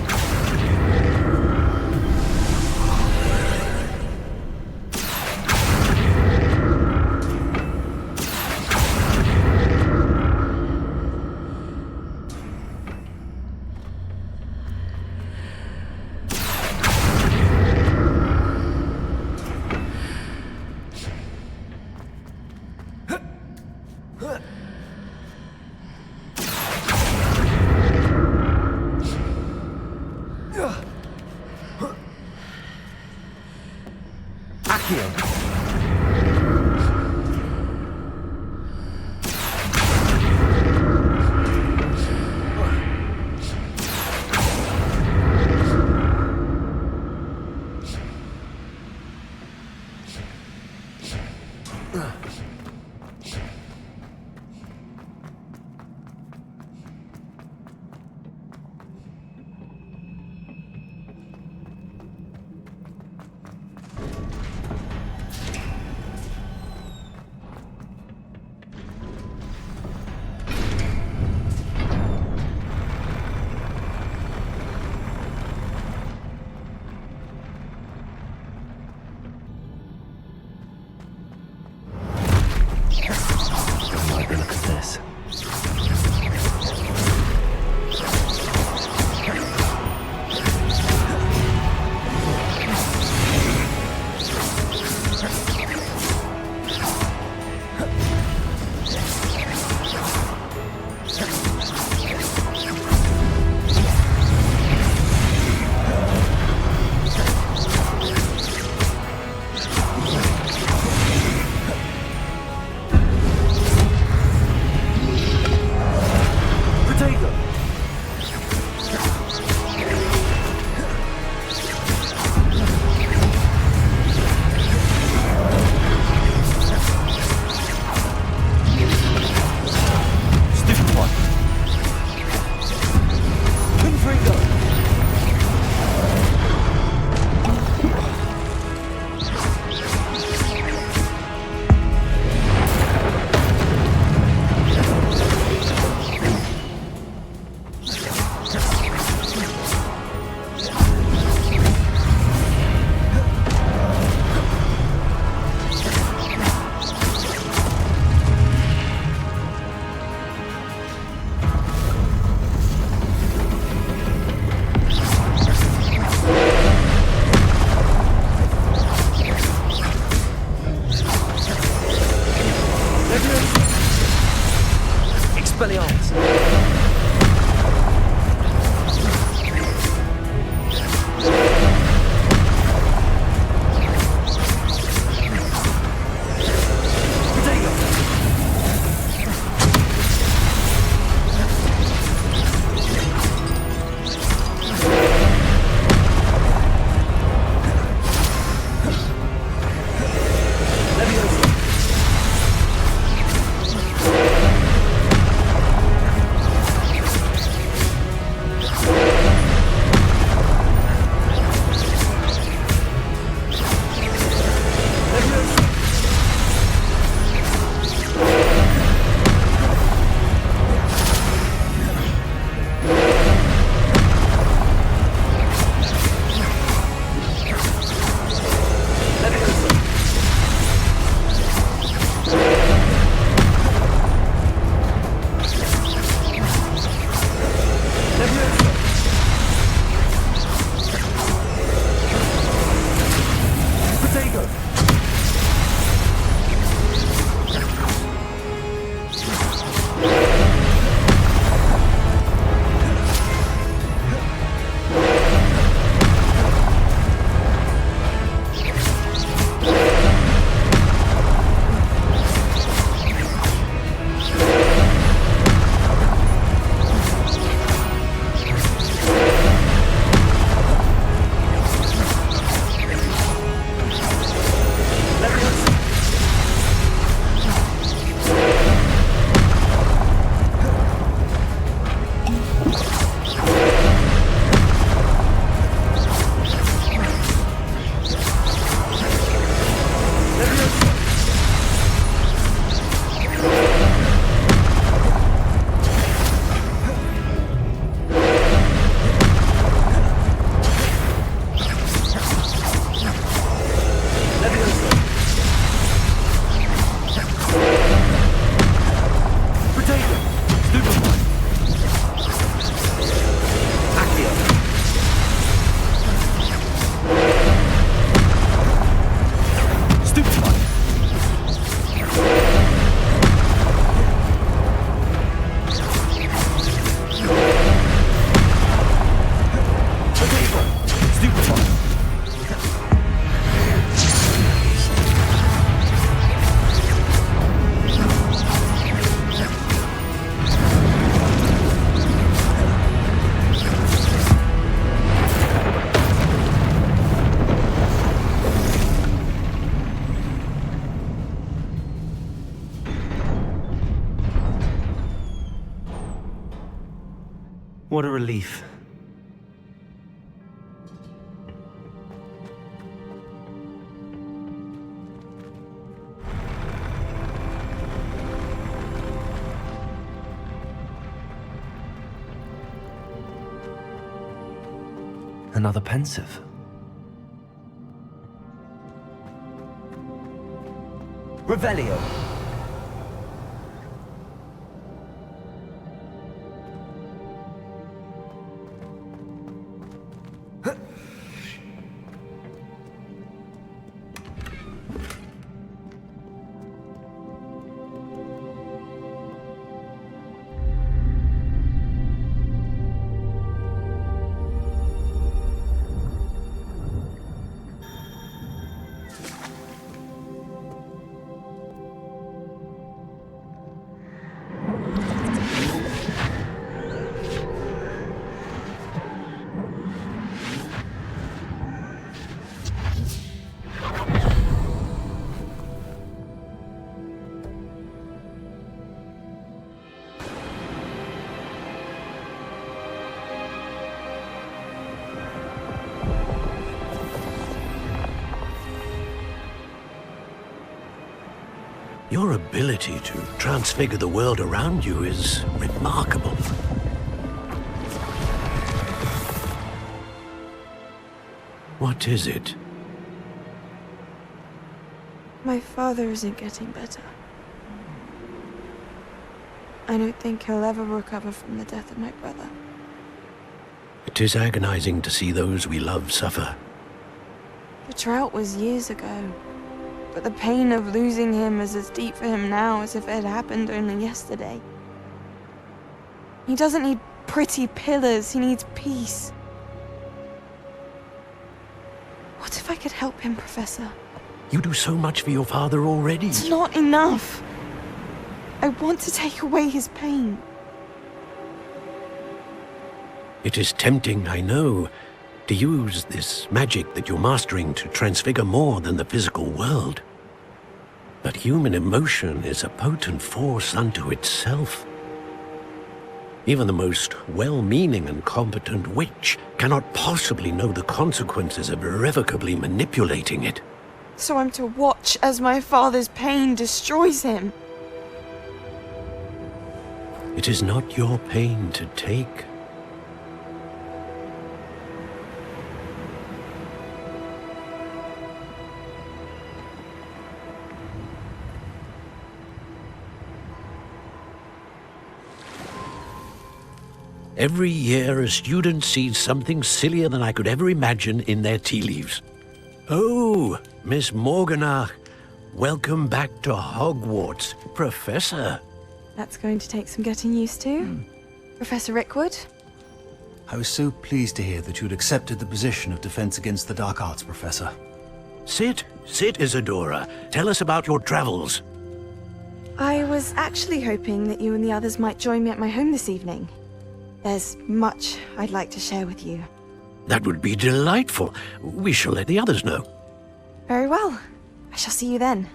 What a relief. Another pensive. Revelio. Your ability to transfigure the world around you is remarkable. What is it? My father isn't getting better. I don't think he'll ever recover from the death of my brother. It is agonizing to see those we love suffer. The drought was years ago, but the pain of losing him is as deep for him now as if it had happened only yesterday. He doesn't need pretty pillars, he needs peace. What if I could help him, Professor? You do so much for your father already. It's not enough. I want to take away his pain. It is tempting, I know, to use this magic that you're mastering to transfigure more than the physical world. But human emotion is a potent force unto itself. Even the most well-meaning and competent witch cannot possibly know the consequences of irrevocably manipulating it. So I'm to watch as my father's pain destroys him. It is not your pain to take. Every year, a student sees something sillier than I could ever imagine in their tea leaves. Oh, Miss Morganach, welcome back to Hogwarts, Professor. That's going to take some getting used to. Professor Rickwood? I was so pleased to hear that you'd accepted the position of Defense Against the Dark Arts, Professor. Sit, Isadora. Tell us about your travels. I was actually hoping that you and the others might join me at my home this evening. There's much I'd like to share with you. That would be delightful. We shall let the others know. Very well. I shall see you then.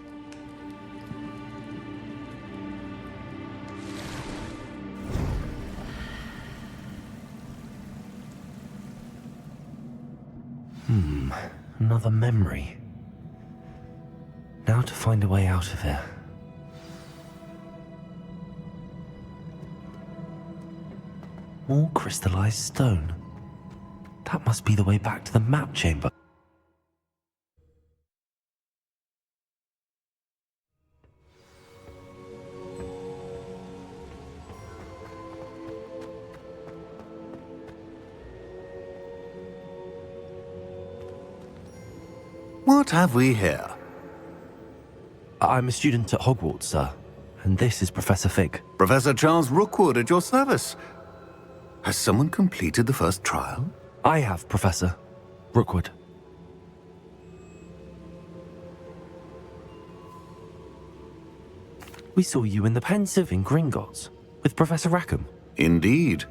Another memory. Now to find a way out of here. More crystallized stone. That must be the way back to the map chamber. What have we here? I'm a student at Hogwarts, sir. And this is Professor Fig. Professor Charles Rookwood at your service. Has someone completed the first trial? I have, Professor Rookwood. We saw you in the Pensive in Gringotts with Professor Rackham. Indeed.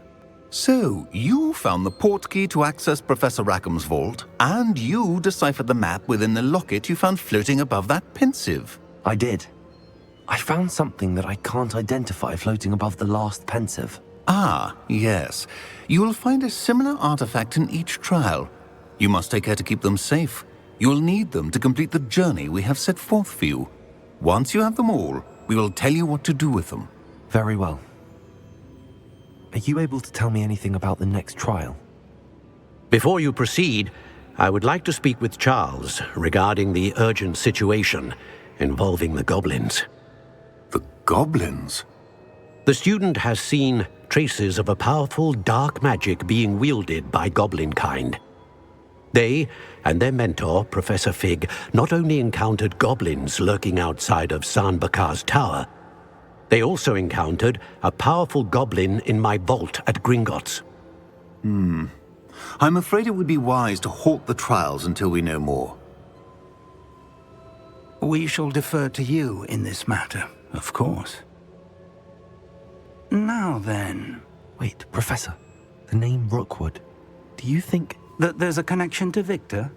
So, you found the portkey to access Professor Rackham's vault, and you deciphered the map within the locket you found floating above that Pensive. I did. I found something that I can't identify floating above the last Pensive. Ah, yes. You will find a similar artifact in each trial. You must take care to keep them safe. You will need them to complete the journey we have set forth for you. Once you have them all, we will tell you what to do with them. Very well. Are you able to tell me anything about the next trial? Before you proceed, I would like to speak with Charles regarding the urgent situation involving the goblins. The goblins? The student has seen traces of a powerful dark magic being wielded by goblin kind. They and their mentor, Professor Fig, not only encountered goblins lurking outside of San Bakar's tower, they also encountered a powerful goblin in my vault at Gringotts. I'm afraid it would be wise to halt the trials until we know more. We shall defer to you in this matter, of course. Now then... Wait, Professor. The name Rookwood. Do you think... that there's a connection to Victor?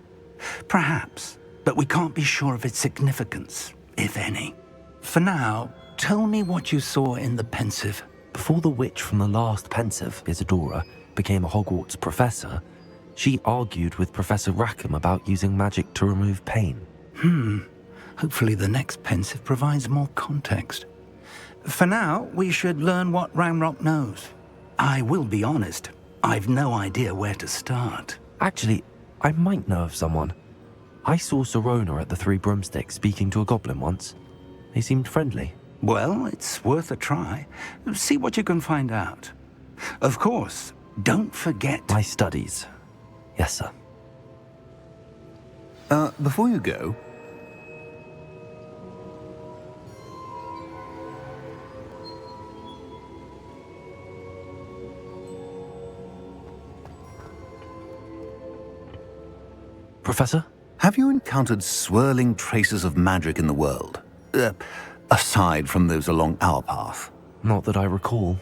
Perhaps, but we can't be sure of its significance, if any. For now, tell me what you saw in the Pensive. Before the witch from the last Pensive, Isadora, became a Hogwarts professor, she argued with Professor Rackham about using magic to remove pain. Hopefully the next Pensive provides more context. For now, we should learn what Ranrock knows. I will be honest, I've no idea where to start. Actually, I might know of someone. I saw Serona at the Three Broomsticks speaking to a goblin once. They seemed friendly. Well, it's worth a try. See what you can find out. Of course, don't forget... My studies. Yes, sir. Before you go... Professor? Have you encountered swirling traces of magic in the world? Aside from those along our path? Not that I recall.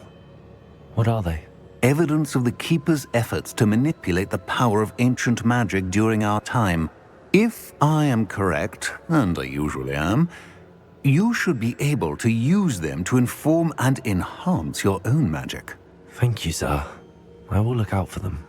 What are they? Evidence of the Keeper's efforts to manipulate the power of ancient magic during our time. If I am correct, and I usually am, you should be able to use them to inform and enhance your own magic. Thank you, sir. I will look out for them.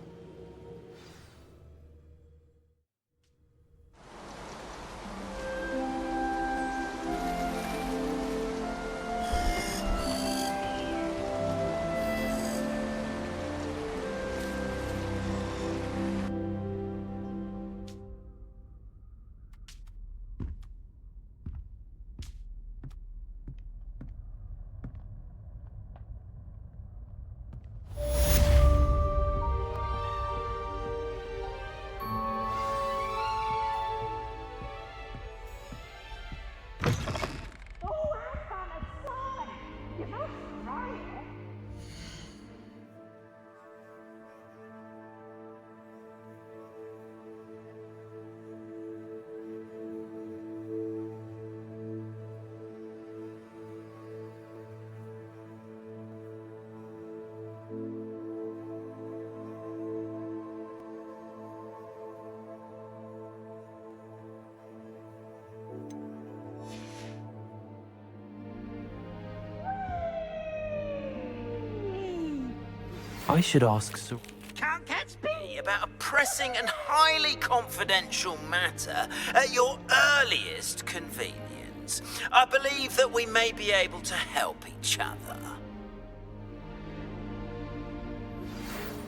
I should ask Sir... Can't catch me about a pressing and highly confidential matter at your earliest convenience. I believe that we may be able to help each other.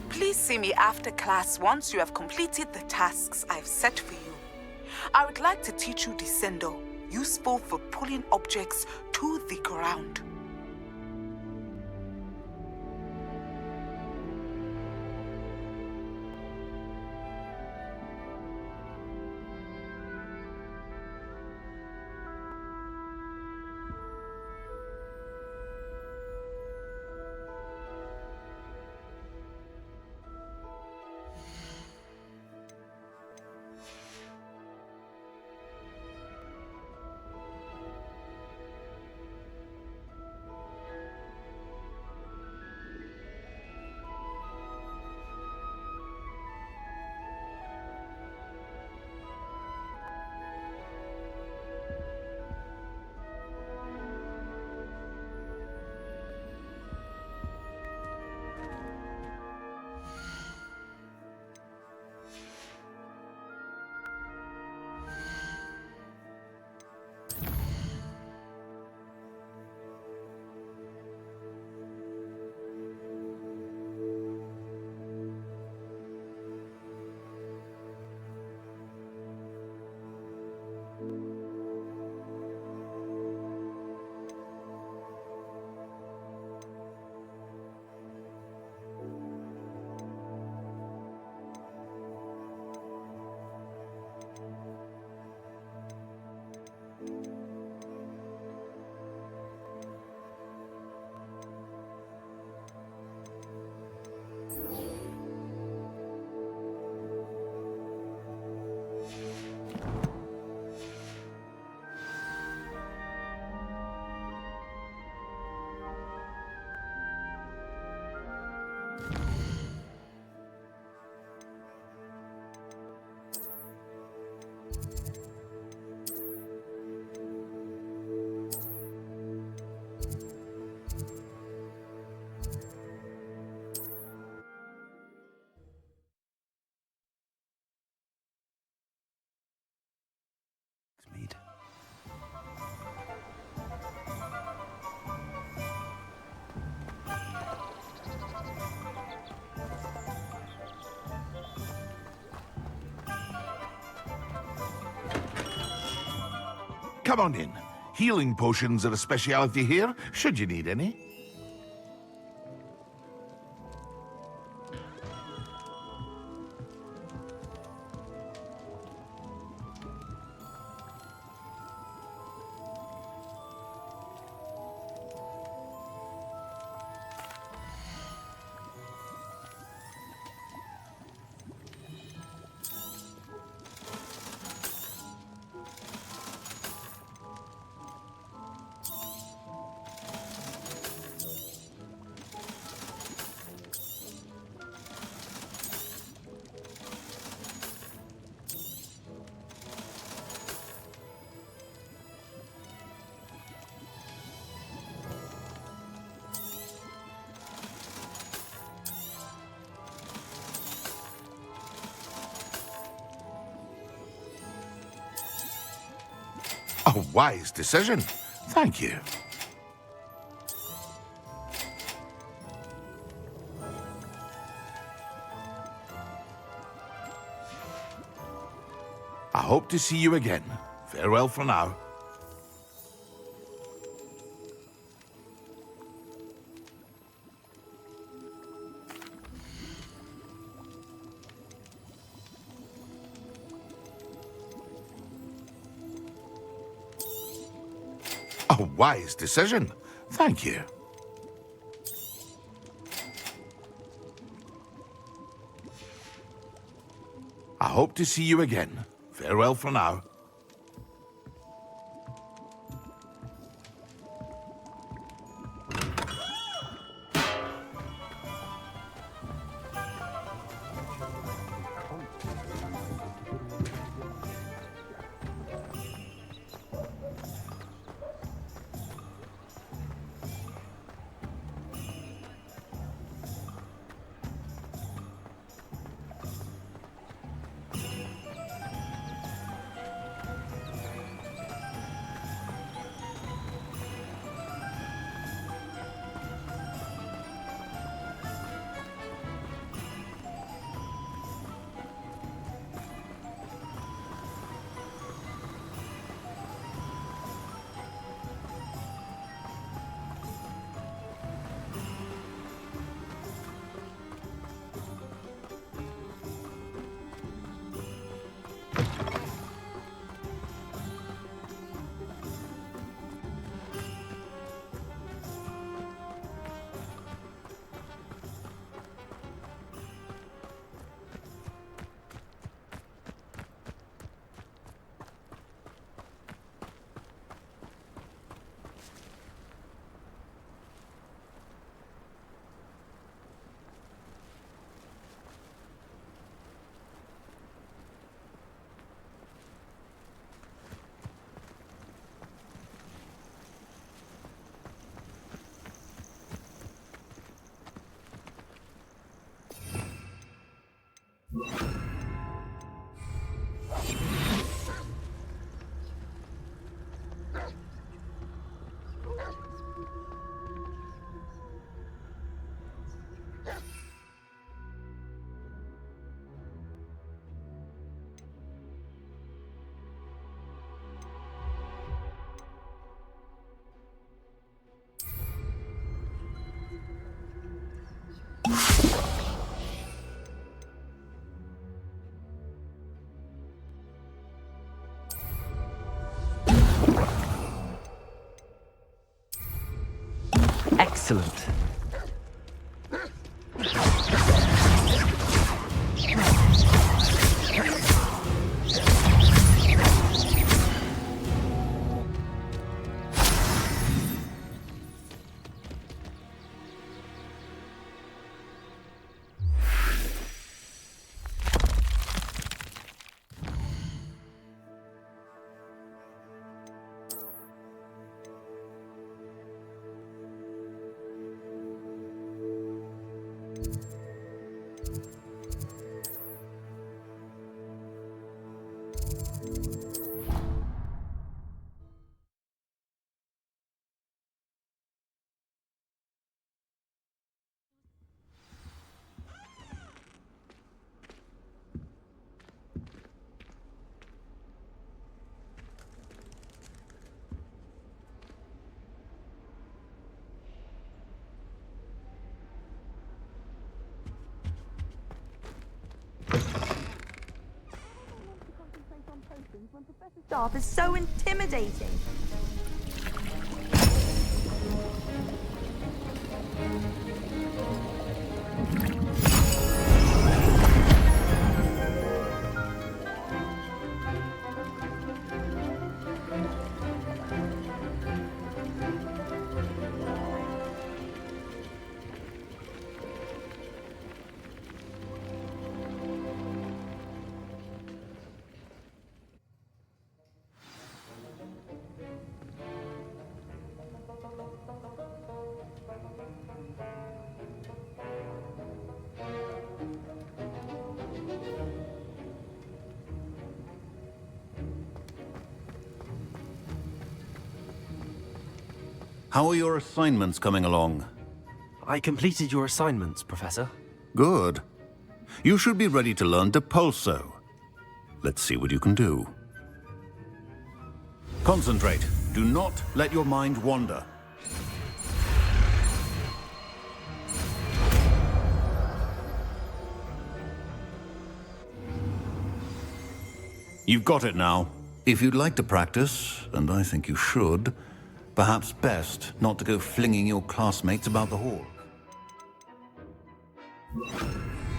Please see me after class once you have completed the tasks I've set for you. I would like to teach you Descendo, useful for pulling objects to the ground. Come on in. Healing potions are a speciality here, should you need any. A wise decision. Thank you. I hope to see you again. Farewell for now. A wise decision. Thank you. I hope to see you again. Farewell for now. Excellent. staff is so intimidating. How are your assignments coming along? I completed your assignments, Professor. Good. You should be ready to learn Depulso. Let's see what you can do. Concentrate. Do not let your mind wander. You've got it now. If you'd like to practice, and I think you should, perhaps best not to go flinging your classmates about the hall.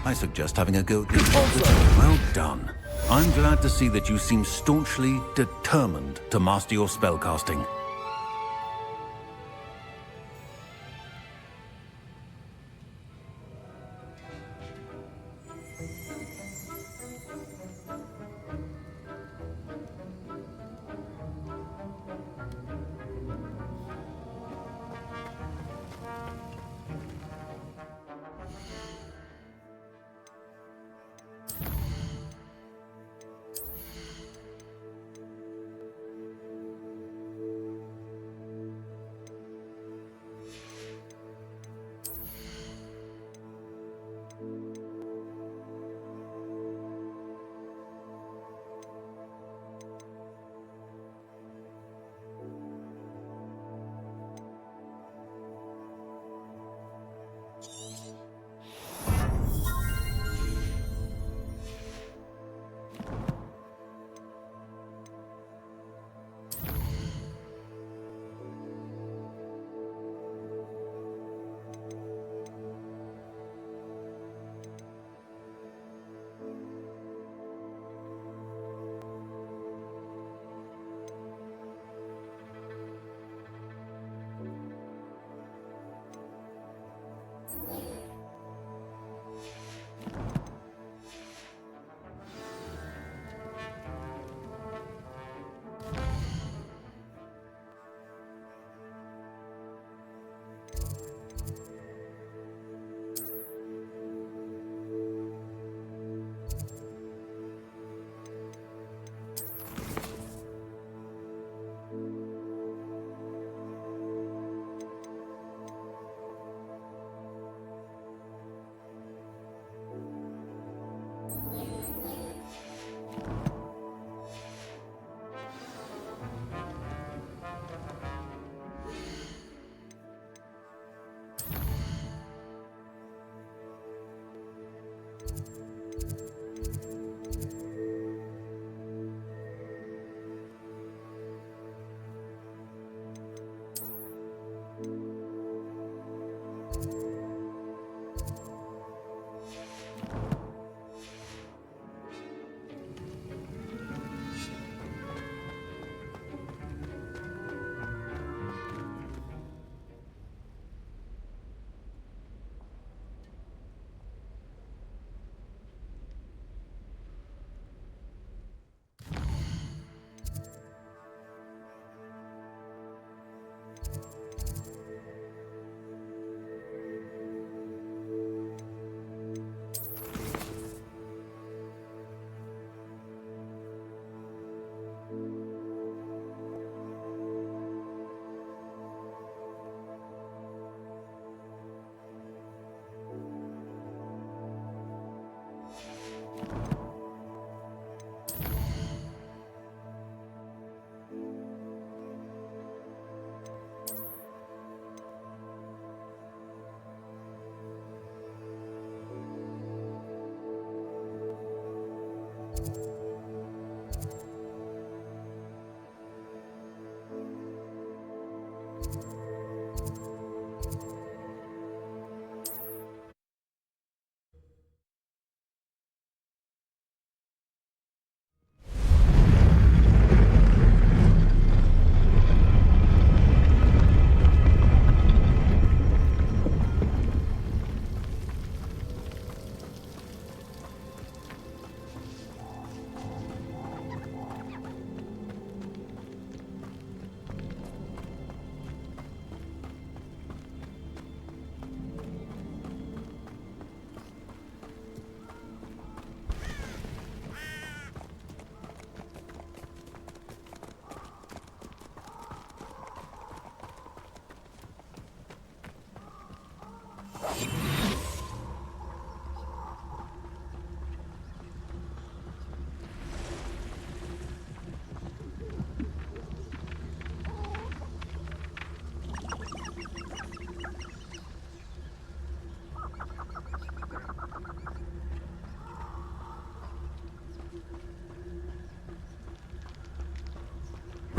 I suggest having a go at these. Well done. I'm glad to see that you seem staunchly determined to master your spellcasting.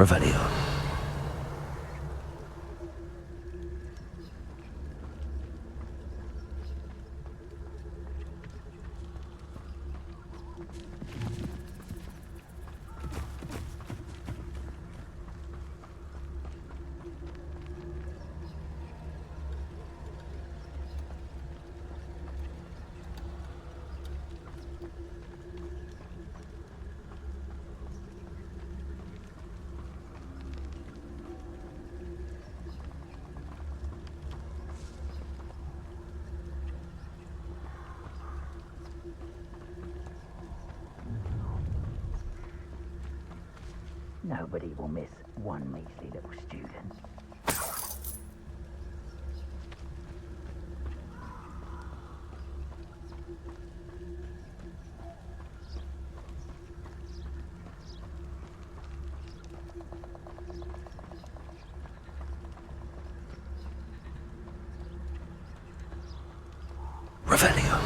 Revelio. Nobody will miss one measly little student. Revelio.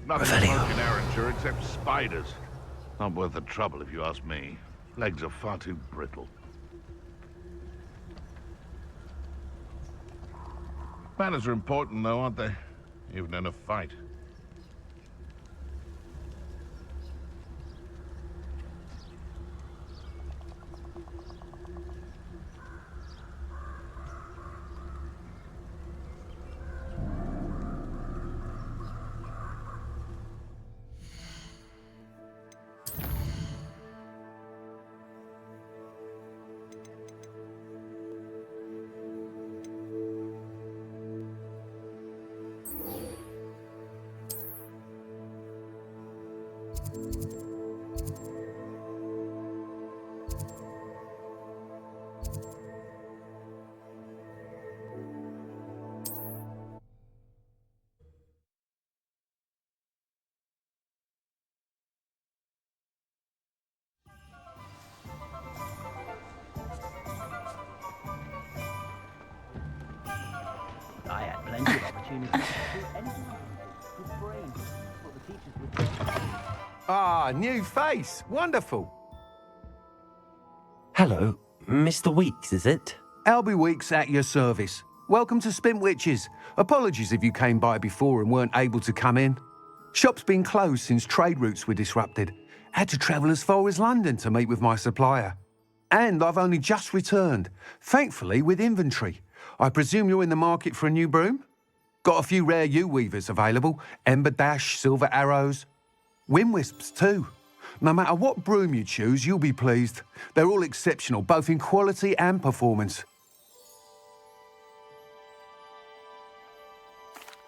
Nothing smoking Arranger except spiders. Not worth the trouble if you ask me. Legs are far too brittle. Manners are important though, aren't they? Even in a fight. I had plenty of opportunities to do anything I wanted. With brains, what the teachers would say. Ah, new face. Wonderful. Hello, Mr. Weeks, is it? Albie Weeks at your service. Welcome to Spintwitches. Apologies if you came by before and weren't able to come in. Shop's been closed since trade routes were disrupted. Had to travel as far as London to meet with my supplier. And I've only just returned, thankfully with inventory. I presume you're in the market for a new broom? Got a few rare U-weavers available, Ember Dash, Silver Arrows. Wind Wisps too. No matter what broom you choose, you'll be pleased. They're all exceptional, both in quality and performance.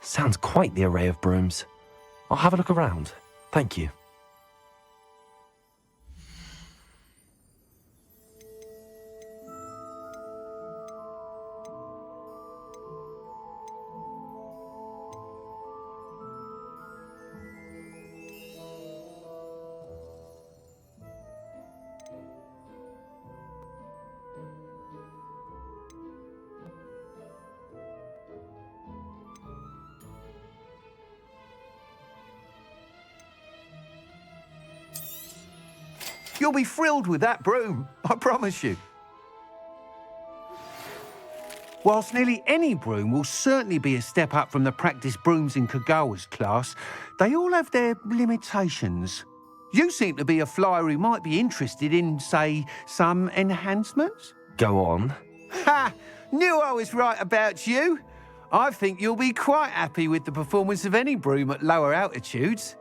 Sounds quite the array of brooms. I'll have a look around. Thank you. You'll be thrilled with that broom, I promise you. Whilst nearly any broom will certainly be a step up from the practice brooms in Kagawa's class, they all have their limitations. You seem to be a flyer who might be interested in, say, some enhancements? Go on. Ha! Knew I was right about you. I think you'll be quite happy with the performance of any broom at lower altitudes.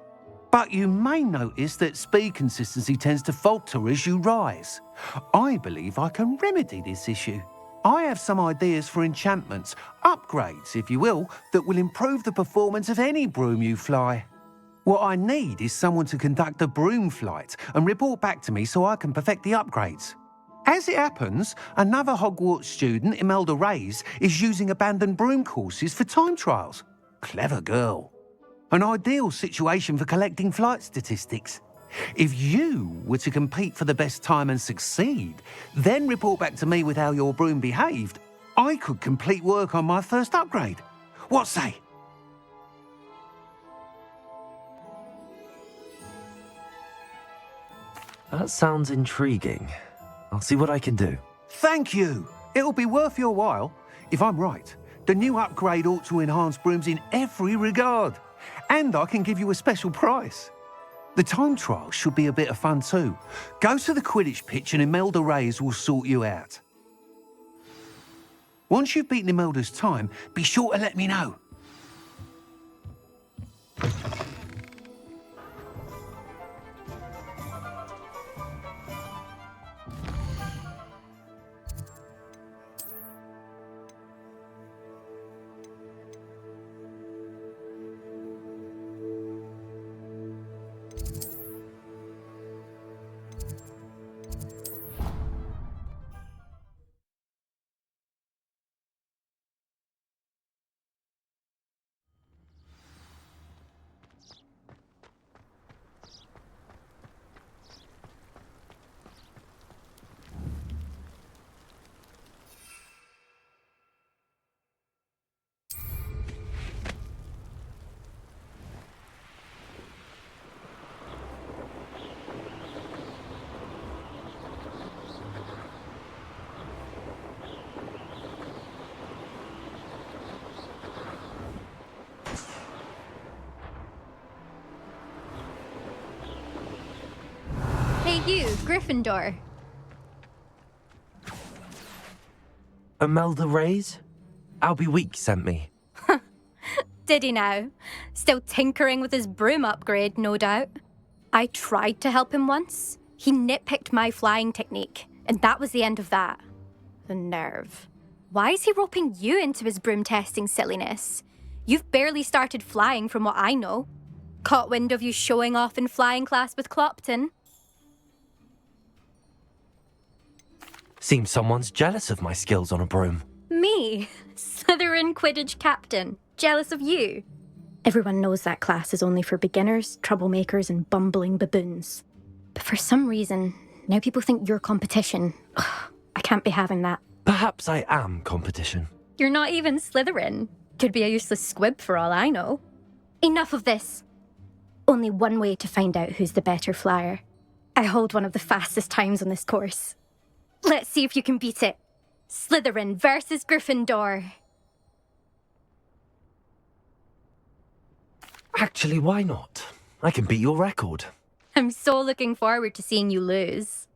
But you may notice that speed consistency tends to falter as you rise. I believe I can remedy this issue. I have some ideas for enchantments, upgrades, if you will, that will improve the performance of any broom you fly. What I need is someone to conduct a broom flight and report back to me so I can perfect the upgrades. As it happens, another Hogwarts student, Imelda Reyes, is using abandoned broom courses for time trials. Clever girl. An ideal situation for collecting flight statistics. If you were to compete for the best time and succeed, then report back to me with how your broom behaved, I could complete work on my first upgrade. What say? That sounds intriguing. I'll see what I can do. Thank you. It'll be worth your while. If I'm right, the new upgrade ought to enhance brooms in every regard. And I can give you a special price. The time trial should be a bit of fun too. Go to the Quidditch pitch and Imelda Reyes will sort you out. Once you've beaten Imelda's time, be sure to let me know. Hey you, Gryffindor. Imelda Reyes? Albie Week sent me. Did he now? Still tinkering with his broom upgrade, no doubt. I tried to help him once. He nitpicked my flying technique, and that was the end of that. The nerve. Why is he roping you into his broom testing silliness? You've barely started flying from what I know. Caught wind of you showing off in flying class with Clopton. Seems someone's jealous of my skills on a broom. Me? Slytherin Quidditch captain. Jealous of you? Everyone knows that class is only for beginners, troublemakers, and bumbling baboons. But for some reason, now people think you're competition. Ugh, I can't be having that. Perhaps I am competition. You're not even Slytherin. Could be a useless squib for all I know. Enough of this. Only one way to find out who's the better flyer. I hold one of the fastest times on this course. Let's see if you can beat it. Slytherin versus Gryffindor. Actually, why not? I can beat your record. I'm so looking forward to seeing you lose.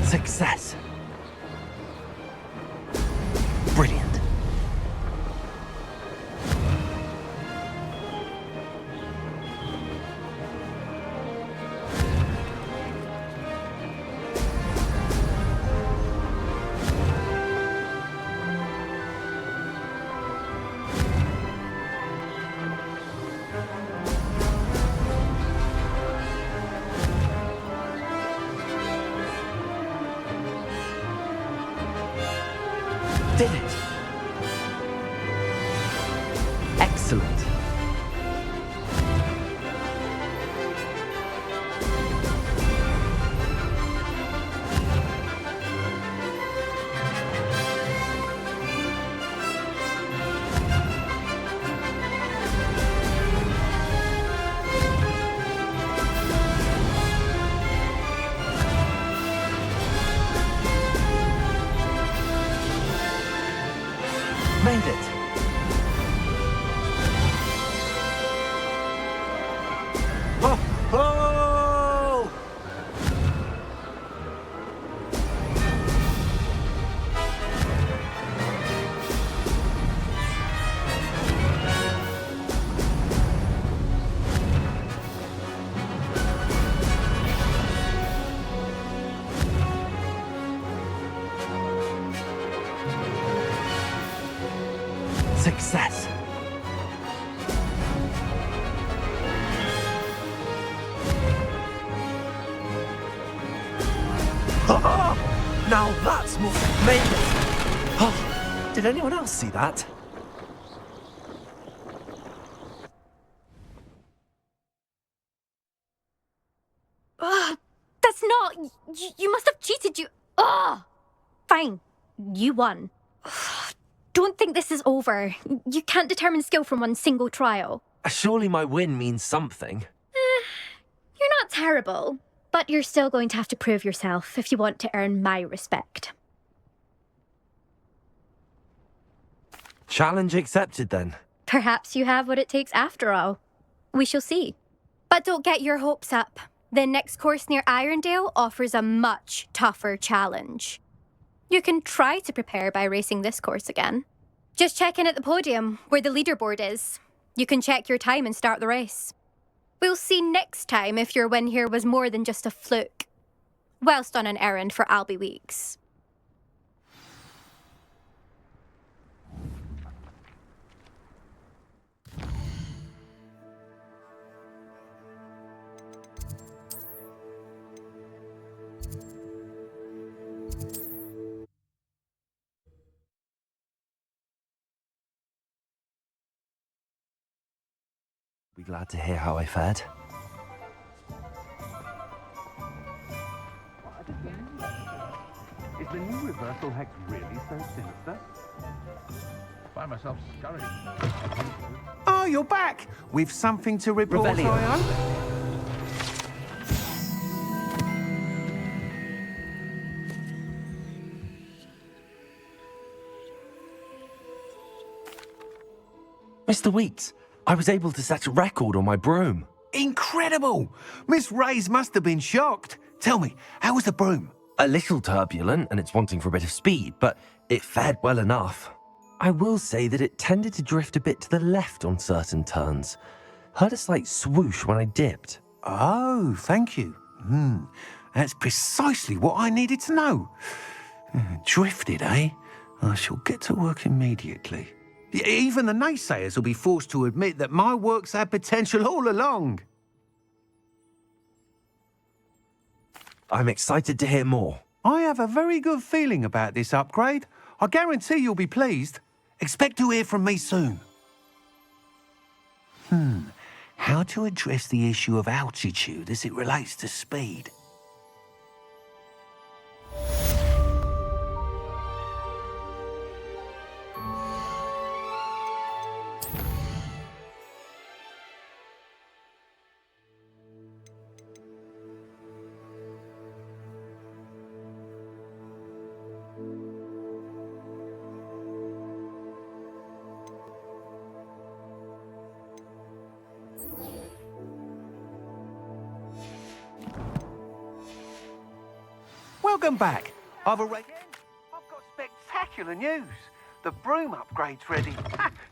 Success. Brilliant. success. Now that's more amazing. Oh, did anyone else see that? That's not... You must have cheated, you... Ugh! Fine. You won. Don't think this is over. You can't determine skill from one single trial. Surely my win means something. You're not terrible, but you're still going to have to prove yourself if you want to earn my respect. Challenge accepted, then. Perhaps you have what it takes after all. We shall see. But don't get your hopes up. The next course near Irondale offers a much tougher challenge. You can try to prepare by racing this course again. Just check in at the podium, where the leaderboard is. You can check your time and start the race. We'll see next time if your win here was more than just a fluke, whilst on an errand for Albie Weeks. Be glad to hear how I fared. Is the new reversal hex really so sinister? Find myself scurrying. Oh, you're back! With something to report, I hope? Mr. Weeks, I was able to set a record on my broom. Incredible! Miss Reyes must have been shocked. Tell me, how was the broom? A little turbulent, and it's wanting for a bit of speed, but it fared well enough. I will say that it tended to drift a bit to the left on certain turns. Heard a slight swoosh when I dipped. Oh, thank you. That's precisely what I needed to know. Drifted, eh? I shall get to work immediately. Even the naysayers will be forced to admit that my work's had potential all along. I'm excited to hear more. I have a very good feeling about this upgrade. I guarantee you'll be pleased. Expect to hear from me soon. How to address the issue of altitude as it relates to speed? Welcome back. I've got spectacular news. The broom upgrade's ready.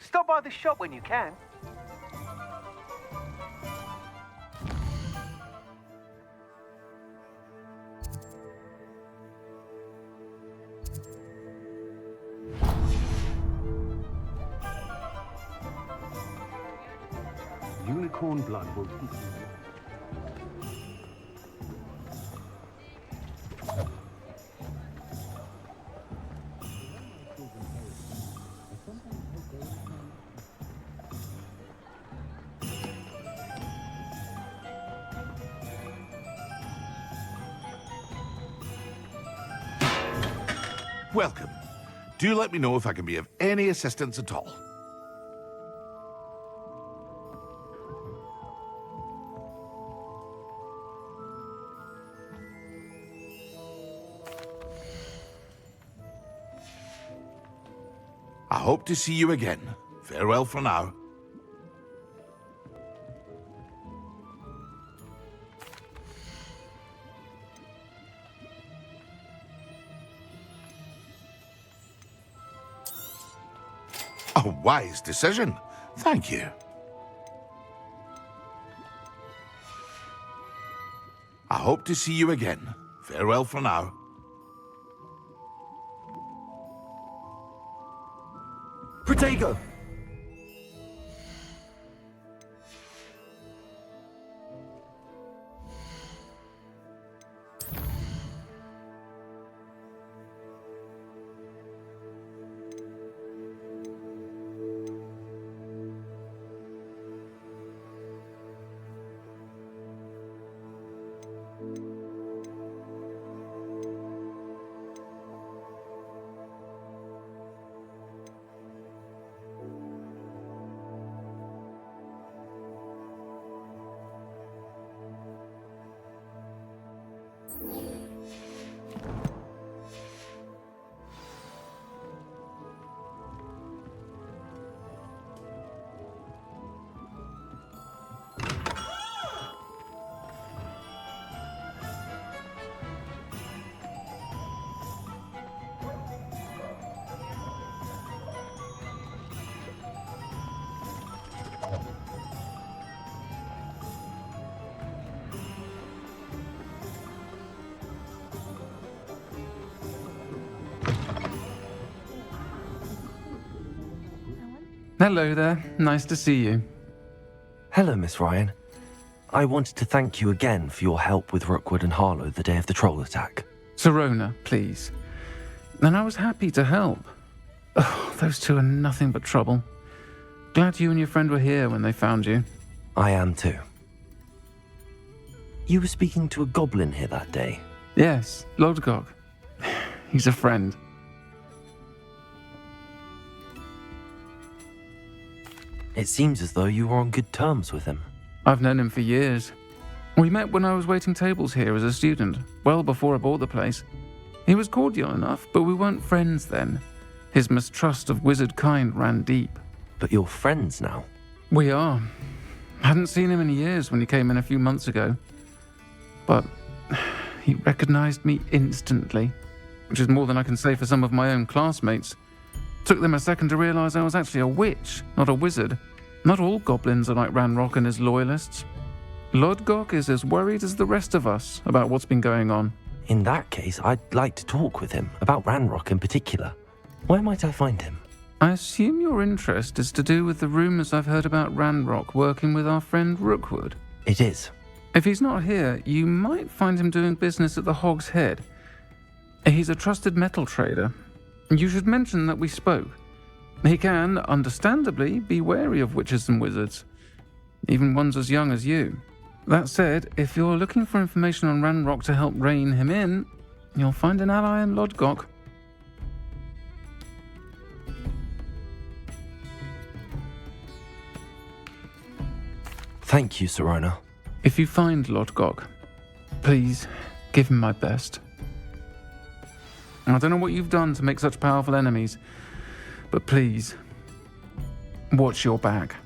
Stop by the shop when you can. Unicorn blood will keep you. Welcome. Do let me know if I can be of any assistance at all. I hope to see you again. Farewell for now. A wise decision. Thank you. I hope to see you again. Farewell for now. Protego! Hello there. Nice to see you. Hello, Miss Ryan. I wanted to thank you again for your help with Rookwood and Harlow the day of the troll attack. Sirona, please. And I was happy to help. Oh, those two are nothing but trouble. Glad you and your friend were here when they found you. I am too. You were speaking to a goblin here that day? Yes, Lodgok. He's a friend. It seems as though you were on good terms with him. I've known him for years. We met when I was waiting tables here as a student, well before I bought the place. He was cordial enough, but we weren't friends then. His mistrust of wizard kind ran deep. But you're friends now? We are. Hadn't seen him in years when he came in a few months ago. But he recognized me instantly, which is more than I can say for some of my own classmates. Took them a second to realize I was actually a witch, not a wizard. Not all goblins are like Ranrock and his loyalists. Lodgok is as worried as the rest of us about what's been going on. In that case, I'd like to talk with him, about Ranrock in particular. Where might I find him? I assume your interest is to do with the rumors I've heard about Ranrock working with our friend Rookwood. It is. If he's not here, you might find him doing business at the Hog's Head. He's a trusted metal trader. You should mention that we spoke. He can, understandably, be wary of witches and wizards, even ones as young as you. That said, if you're looking for information on Ranrock to help rein him in, you'll find an ally in Lodgok. Thank you, Sirona. If you find Lodgok, please give him my best. I don't know what you've done to make such powerful enemies, but please, watch your back.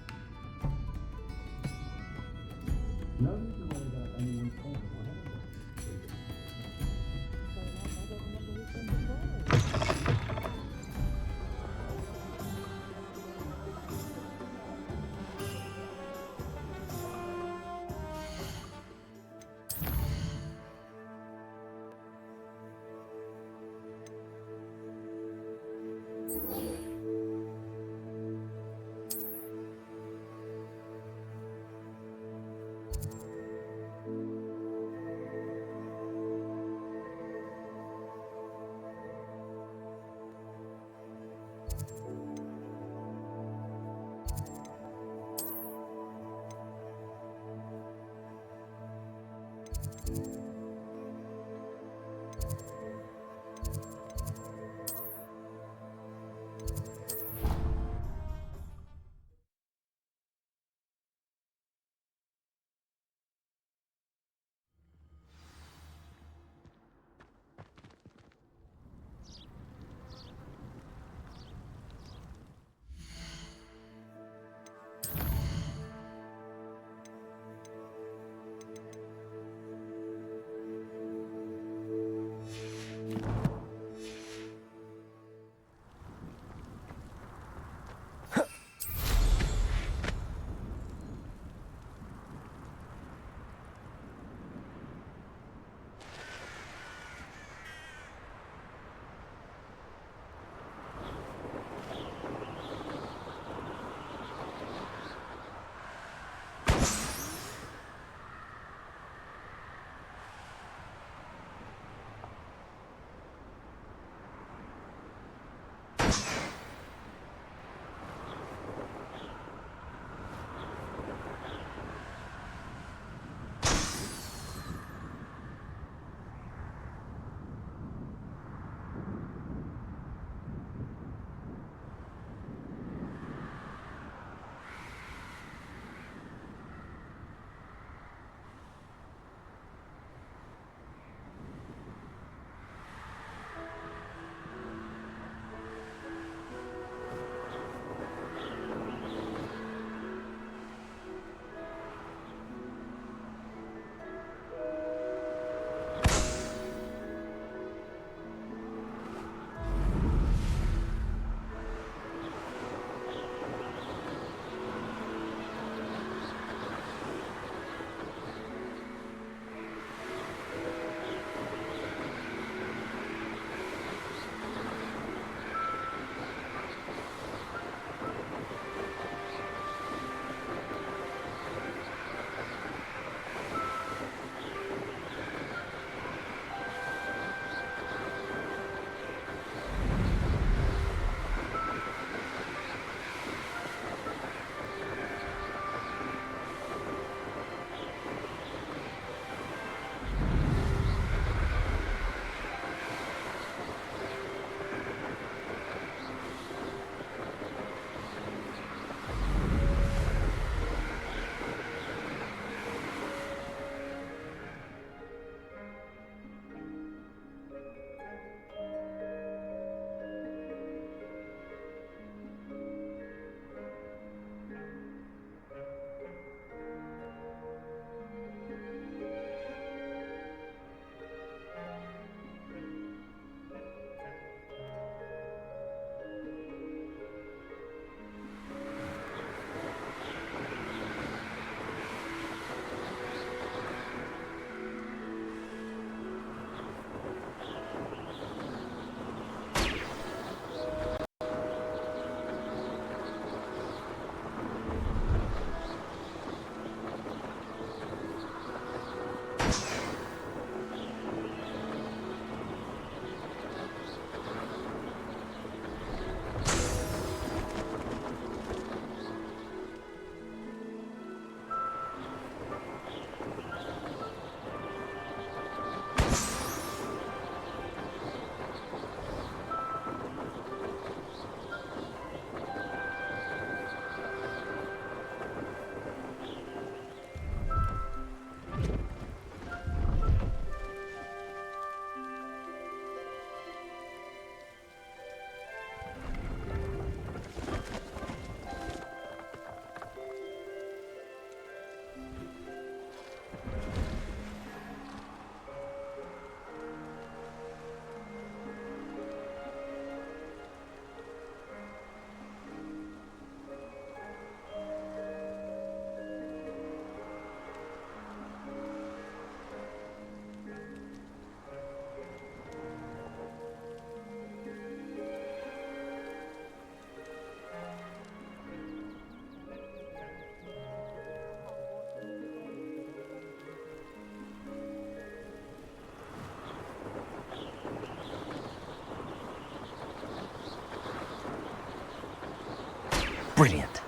Brilliant.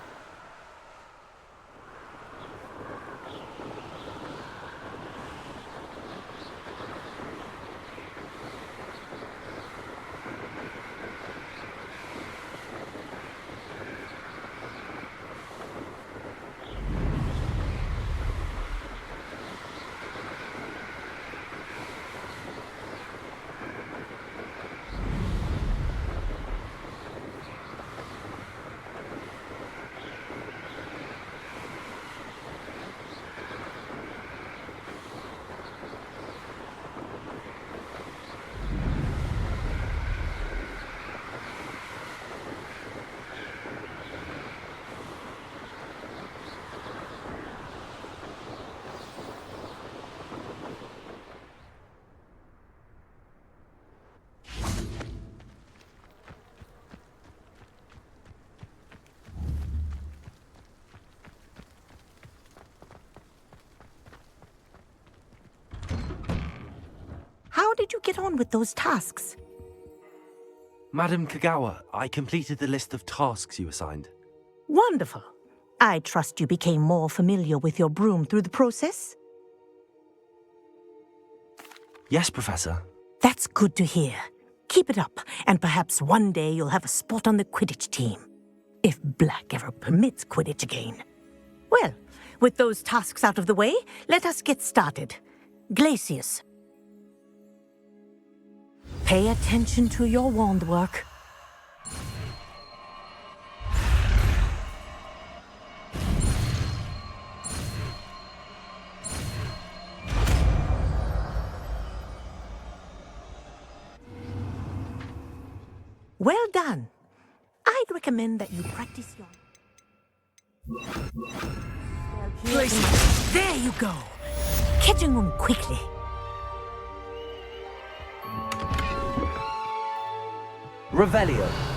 How did you get on with those tasks? Madam Kagawa, I completed the list of tasks you assigned. Wonderful. I trust you became more familiar with your broom through the process? Yes, Professor. That's good to hear. Keep it up, and perhaps one day you'll have a spot on the Quidditch team. If Black ever permits Quidditch again. Well, with those tasks out of the way, let us get started. Glacius. Pay attention to your wand work. Well done. I'd recommend that you practice your... There you go. Catching them quickly. Revelio.